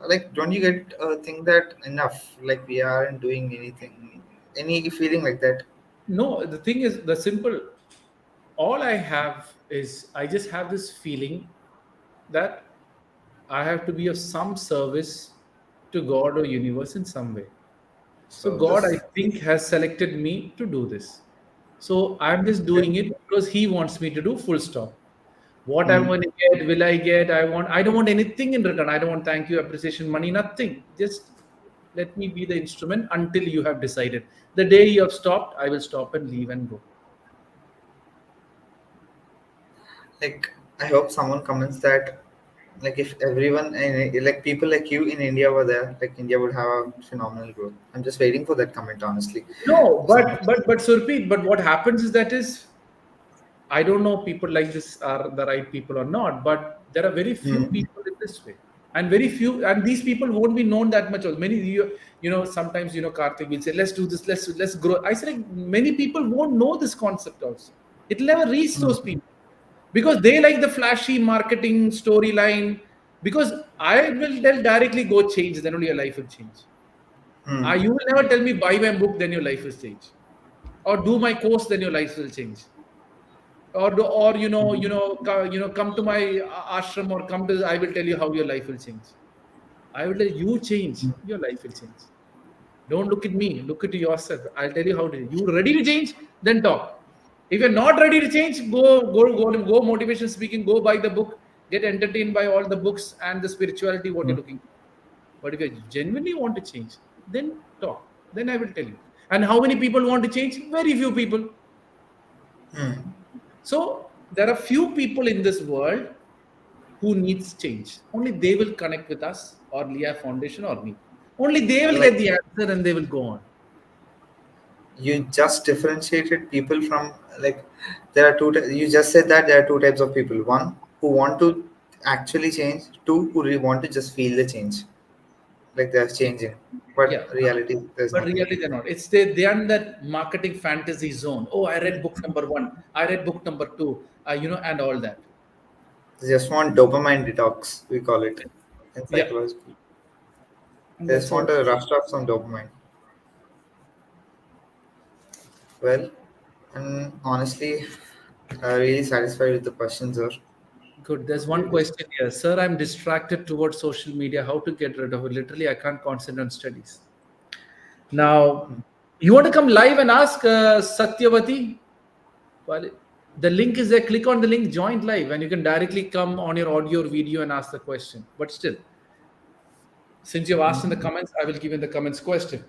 Like, don't you get think that enough? Like we aren't doing anything. Any feeling like that? No, the thing is the simple. All I have is I just have this feeling that I have to be of some service to God or universe in some way. So God, I Service. think, has selected me to do this. So I'm just Okay. doing it because He wants me to do. Full stop. What I'm Hmm. going to get, will I get? I don't want anything in return. I don't want thank you, appreciation, money, nothing. Just Let me be the instrument until you have decided. The day you have stopped, I will stop and leave and go. Like, I hope someone comments that, like, if everyone and like people like you in India were there, like India would have a phenomenal growth. I'm just waiting for that comment, honestly. No, If someone, but Surpreet, but what happens is that is, I don't know people like this are the right people or not, but there are very few hmm. people in this way, and very few, and these people won't be known that much. Also, many you know sometimes Karthik will say, let's do this, let's grow. I said like, many people won't know this concept also. It'll never reach Hmm. those people because they like the flashy marketing storyline. Because I will tell directly, go change, then only your life will change. Hmm. You will never tell me buy my book, then your life will change, or do my course, then your life will change, or come to my ashram or come to. I will tell you how your life will change. I will tell you change, your life will change. Don't look at me, look at yourself. I'll tell you how to. You ready to change? Then talk. If you're not ready to change, go motivation speaking. Go buy the book. Get entertained by all the books and the spirituality what you're looking for. But if you genuinely want to change, then talk. Then I will tell you. And how many people want to change? Very few people. Hmm. So there are few people in this world who needs change. Only they will connect with us or Leah Foundation or me. Only they will get Like, the answer and they will go on. you just differentiated people from, like, there are you just said that there are two types of people. One who want to actually change. Two who really want to just feel the change, like they're changing, Yeah. but reality there's But nothing. really they're not. They are in that marketing fantasy zone. Oh, I read book number one. I read book number two. And all that. They just want dopamine detox, we call it in Yeah. psychology. And They that's just all. want a rush of some dopamine. Well, and honestly, really satisfied with the questions, sir. Good. There's one Really. question here. Sir, I'm distracted towards social media. How to get rid of it? Literally, I can't concentrate on studies. Now, you want to come live and ask Satyavati? Well, the link is there. Click on the link, join live, and you can directly come on your audio or video and ask the question. But still, since you've asked in the comments, I will give in the comments question.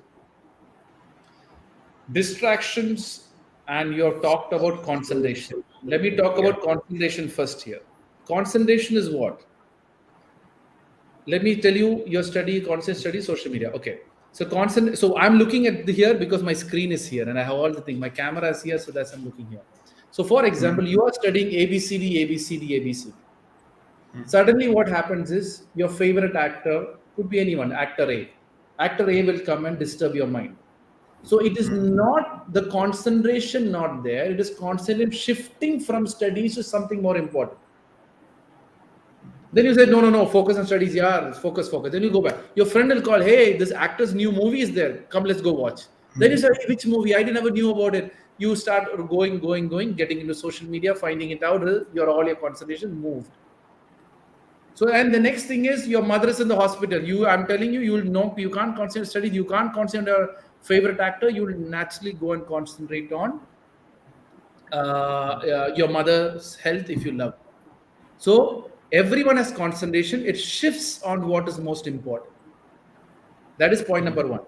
Distractions, and you have talked about concentration. Let me talk Yeah. about concentration first here. Concentration is what? Let me tell you your study, constant study, social media. Okay. So I'm looking at here because my screen is here and I have all the things. My camera is here, so that's I'm looking here. So for Hmm. example, you are studying ABCD, ABCD, ABCD. Suddenly, what happens is your favorite actor could be anyone, actor A. Actor A will come and disturb your mind. So it is not the concentration not there, it is constantly shifting from studies to something more important. Then you say, no, no, no, focus on studies. Yeah, focus, focus. Then you go back. Your friend will call, hey, this actor's new movie is there. Come, let's go watch. Then you say, hey, which movie? I never knew about it. You start going, getting into social media, finding it out. All your concentration moved. So, and the next thing is your mother is in the hospital. I'm telling you, you will know you can't concentrate studies. You can't concentrate on your favorite actor. You will naturally go and concentrate on your mother's health if you love. So everyone has concentration. It shifts on what is most important. That is point number one.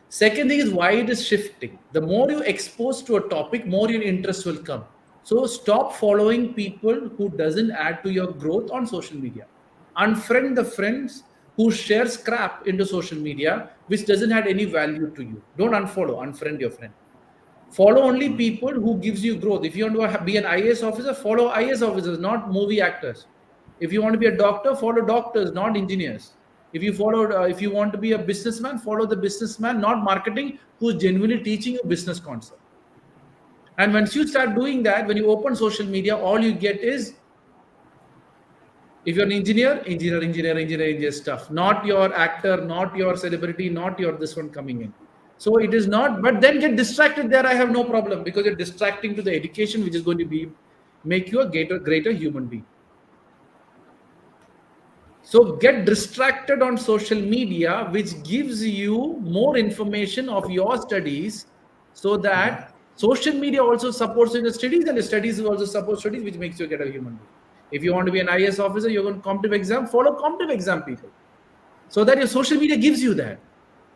Second thing is why it is shifting. The more you expose to a topic, more your interest will come. So stop following people who doesn't add to your growth on social media. Unfriend the friends who share crap into social media which doesn't add any value to you. Don't unfollow, unfriend your friend. Follow only people who gives you growth. If you want to be an IAS officer, follow IAS officers, not movie actors. If you want to be a doctor, follow doctors, not engineers. If you want to be a businessman, follow the businessman, not marketing, who's genuinely teaching you business concept. And once you start doing that, when you open social media, all you get is, if you're an engineer stuff, not your actor, not your celebrity, not your this one coming in. So it is not, but then get distracted there. I have no problem because you're distracting to the education, which is going to be make you a greater human being. So get distracted on social media, which gives you more information of your studies, so that social media also supports in the studies, and the studies also support studies, which makes you get a human being. If you want to be an IS officer, you're going to competitive exam, follow competitive exam people, so that your social media gives you that.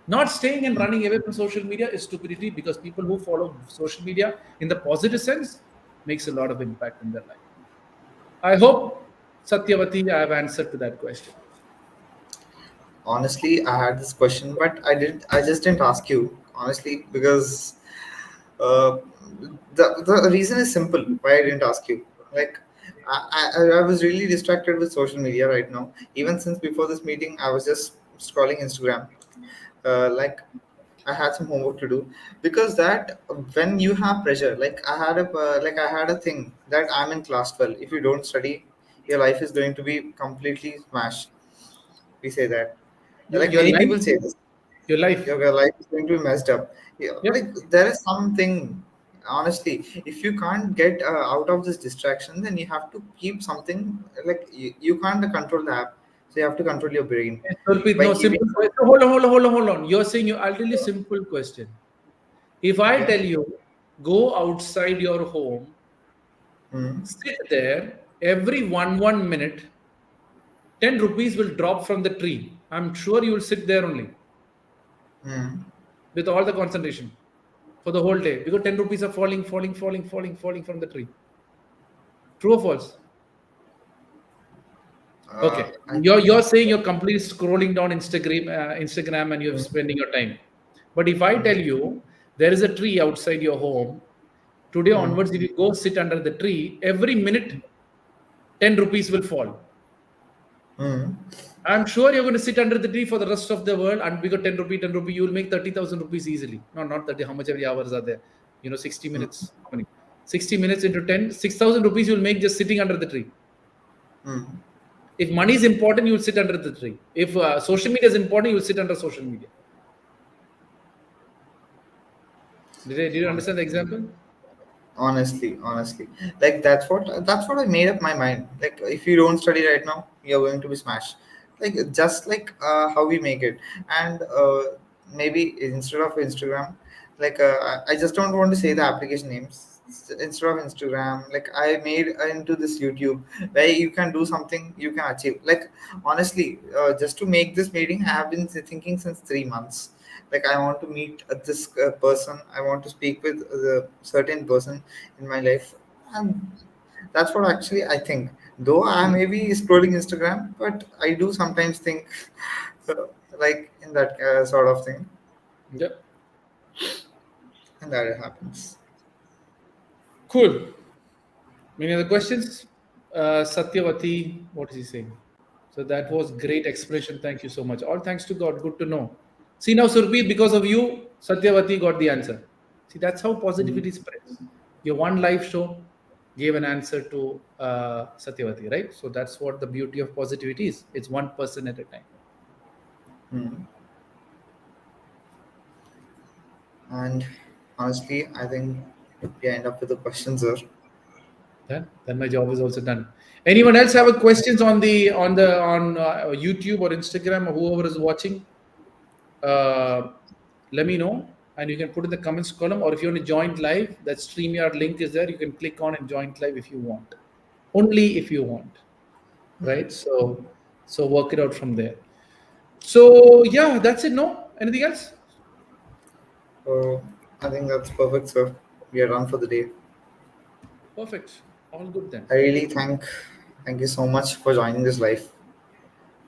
Not staying and running away from social media is stupidity, because people who follow social media in the positive sense makes a lot of impact in their life. I hope, Satyavati, I have answered to that question. Honestly, I had this question, but I just didn't ask you honestly because uh, the reason is simple. Why I didn't ask you? Like, I was really distracted with social media right now. Even since before this meeting, I was just scrolling Instagram. Like, I had some homework to do because that when you have pressure, like I had a thing that I'm in class 12. If you don't study, your life is going to be completely smashed. We say that. Like Your many life, people say this, your life. your life is going to be messed up. Yeah, like Yep. there is something. Honestly, if you can't get out of this distraction, then you have to keep something. Like you can't control the app, so you have to control your brain Repeat, by no, keeping simple some. question. Hold on. You're saying I'll tell you simple question. If I Okay. tell you, go outside your home, Hmm. sit there, every one minute, 10 rupees will drop from the tree. I'm sure you will sit there only Hmm. with all the concentration for the whole day, because 10 rupees are falling from the tree. True or false? Okay. I You're think. saying you're completely scrolling down Instagram and you're Hmm. spending your time. But if I tell Hmm. you there is a tree outside your home, today Hmm. onwards, if you go sit under the tree, every minute 10 rupees will fall. Hmm. I'm sure you're going to sit under the tree for the rest of the world, and we got 10 rupee, you will make 30,000 rupees easily. No, not 30. How much every hours are there? 60 minutes. How many? 60 minutes into 10, 6,000 rupees you'll make just sitting under the tree. Hmm. If money is important, you'll sit under the tree. If social media is important, you'll sit under social media. Did you understand the example? Honestly, like that's what I made up my mind. Like if you don't study right now, you're going to be smashed. Like just like how we make it. And maybe instead of Instagram, like I just don't want to say the application names. Instead of Instagram, like I made into this YouTube where you can do something you can achieve. Like honestly, just to make this meeting, I have been thinking since 3 months. Like I want to meet this person, I want to speak with the certain person in my life. And that's what actually I think, though I may be scrolling Instagram, but I do sometimes think like in that sort of thing. Yep. And that it happens. Cool. Any other questions? Satyavati, what is he saying? So that was great explanation. Thank you so much. All thanks to God. Good to know. See now, Surpreet, because of you, Satyavati got the answer. See, that's how Mm. positivity spreads. Your one live show gave an answer to Satyavati, right? So that's what the beauty of positivity is. It's one person at a time. Mm. And honestly, I think we end up with the questions here. Then my job is also done. Anyone else have a questions on YouTube or Instagram or whoever is watching? uh, Let me know, and you can put in the comments column, or if you want to join live, that StreamYard link is there. You can click on and join live if you want, only if you want, right? So work it out from there. So yeah, that's it. No, anything else? So I think that's perfect, sir. We are done for the day. Perfect. All good then. I really thank you so much for joining this live.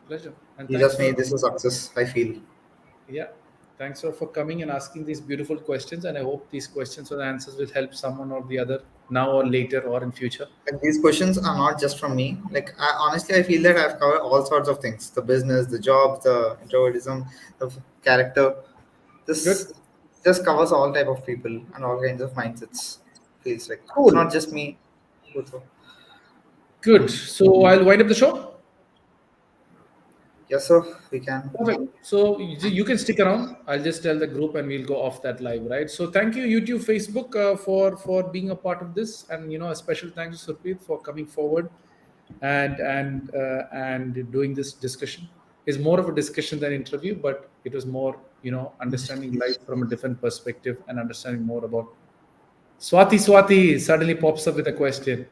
Pleasure. And You thanks just for, made this a success, I feel. yeah, thanks for coming and asking these beautiful questions. And I hope these questions or the answers will help someone or the other, now or later or in future. Like these questions are not just from me. Like honestly, I feel that I've covered all sorts of things: the business, the job, the introvertism, the character. Good. This just covers all type of people and all kinds of mindsets. Feels like it's not Cool. just me. Also. Good. So I'll wind up the show. Yes, sir. We can. Perfect. So you can stick around. I'll just tell the group and we'll go off that live, right? So thank you, YouTube, Facebook, for being a part of this, and a special thanks to Surpreet for coming forward and doing this discussion. It's more of a discussion than interview, but it was more understanding life from a different perspective and understanding more about Swati suddenly pops up with a question.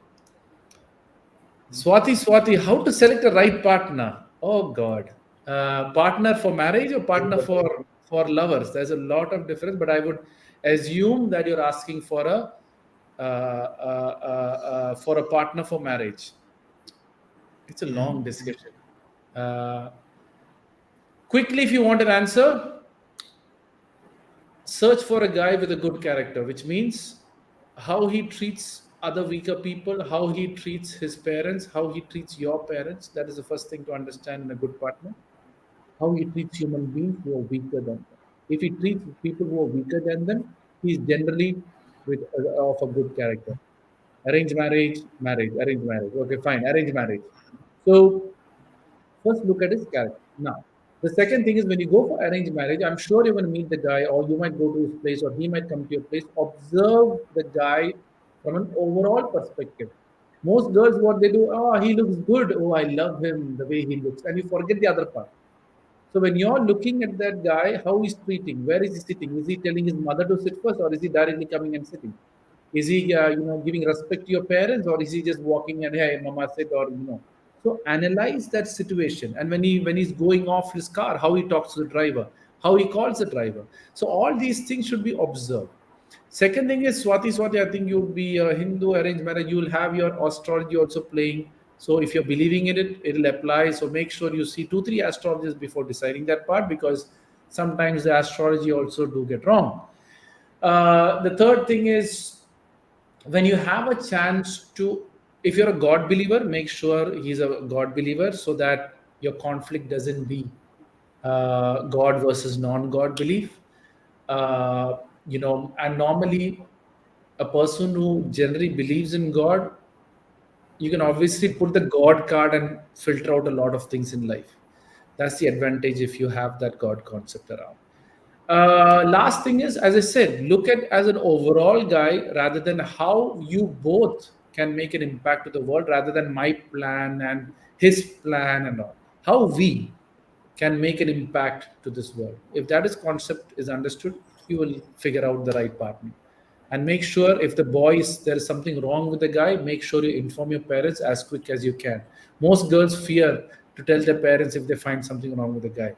Swati, how to select a right partner? Oh God, partner for marriage or partner for for lovers. There's a lot of difference, but I would assume that you're asking for a partner for marriage. It's a long discussion. Uh, Quickly, if you want an answer, search for a guy with a good character, which means how he treats other weaker people, how he treats his parents, how he treats your parents. That is the first thing to understand in a good partner. How he treats human beings who are weaker than them. If he treats people who are weaker than them, he's generally of a good character. Arranged marriage, marriage, arranged marriage. Okay, fine, arranged marriage. So first look at his character. Now, the second thing is when you go for arranged marriage, I'm sure you're going to meet the guy, or you might go to his place, or he might come to your place. Observe the guy from an overall perspective. Most girls, what they do, oh, he looks good. Oh, I love him the way he looks. And you forget the other part. So when you're looking at that guy, how he's treating, where is he sitting? Is he telling his mother to sit first, or is he directly coming and sitting? Is he, giving respect to your parents, or is he just walking and hey, mama sit, or So analyze that situation, and when he's going off his car, how he talks to the driver, how he calls the driver. So all these things should be observed. Second thing is Swati. I think you'll be a Hindu arranged marriage. You will have your astrology also playing. So if you're believing in it, it'll apply. So make sure you see two, three astrologers before deciding that part, because sometimes the astrology also do get wrong. The third thing is when you have a chance to, if you're a God believer, make sure he's a God believer so that your conflict doesn't be God versus non-God belief. And normally a person who generally believes in God, you can obviously put the God card and filter out a lot of things in life. That's the advantage if you have that God concept around. Last thing is, as I said, look at as an overall guy rather than how you both can make an impact to the world, rather than my plan and his plan and all. How we can make an impact to this world. If that is concept is understood, you will figure out the right partner. And make sure if the boy is there is something wrong with the guy, make sure you inform your parents as quick as you can. Most girls fear to tell their parents if they find something wrong with the guy.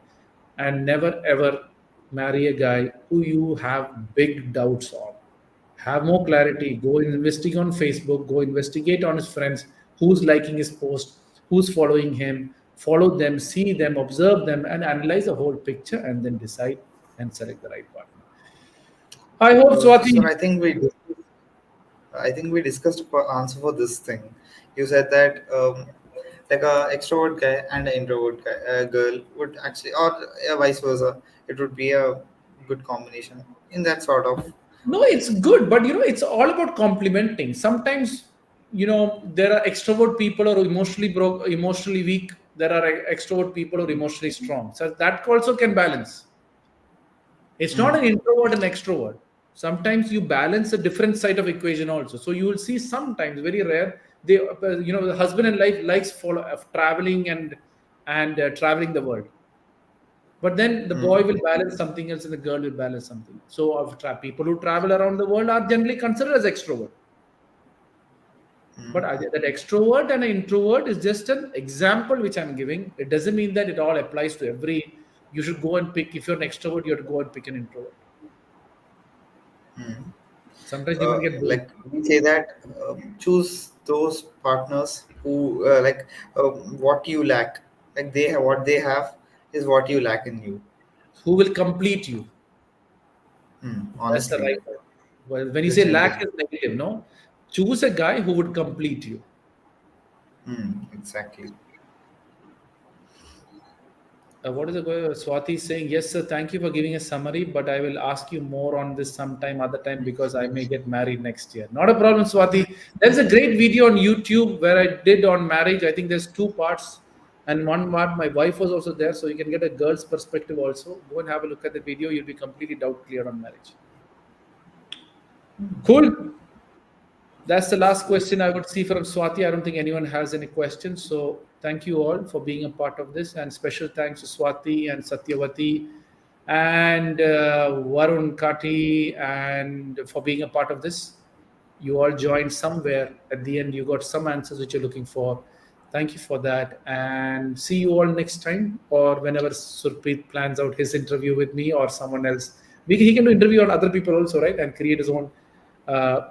And never ever marry a guy who you have big doubts on. Have more clarity. Go and investigate on Facebook. Go investigate on his friends. Who's liking his post? Who's following him? Follow them, see them, observe them, and analyze the whole picture, and then decide and select the right partner. I hope So Swati. I think we discussed a answer for this thing. You said that like a extrovert guy and an introvert guy, girl would actually, or vice versa, it would be a good combination in that sort of. No, it's good, but it's all about complementing. Sometimes, there are extrovert people who are emotionally broke, emotionally weak. There are extrovert people who are emotionally strong. So that also can balance. It's not an introvert and extrovert. Sometimes you balance a different side of equation also. So you will see sometimes, very rare, the husband and wife likes follow traveling and traveling the world. But then the boy will balance something else and the girl will balance something. So people who travel around the world are generally considered as extrovert. But that extrovert and an introvert is just an example which I'm giving. It doesn't mean that it all applies to every. You should go and pick. If you're an extrovert, you have to go and pick an introvert. Sometimes you will get bored. Like we say that choose those partners who what you lack. Like they have what they have is what you lack in you. Who will complete you? That's the Honestly, right word. Well, when you say lack definitely. is negative, no. Choose a guy who would complete you. Exactly. What is the Swati is saying? Yes, sir. Thank you for giving a summary, but I will ask you more on this sometime other time because I may get married next year. Not a problem, Swati. There's a great video on YouTube where I did on marriage. I think there's two parts, and one part my wife was also there, so you can get a girl's perspective also. Go and have a look at the video. You'll be completely doubt clear on marriage. Cool. That's the last question I would see from Swati. I don't think anyone has any questions. So thank you all for being a part of this. And special thanks to Swati and Satyavati and Varun Kati and for being a part of this. You all joined somewhere. At the end, you got some answers which you're looking for. Thank you for that. And see you all next time, or whenever Surpreet plans out his interview with me or someone else. He can do interview on other people also, right? And create his own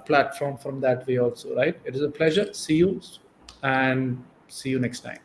platform from that way also, right? It is a pleasure. See you and see you next time.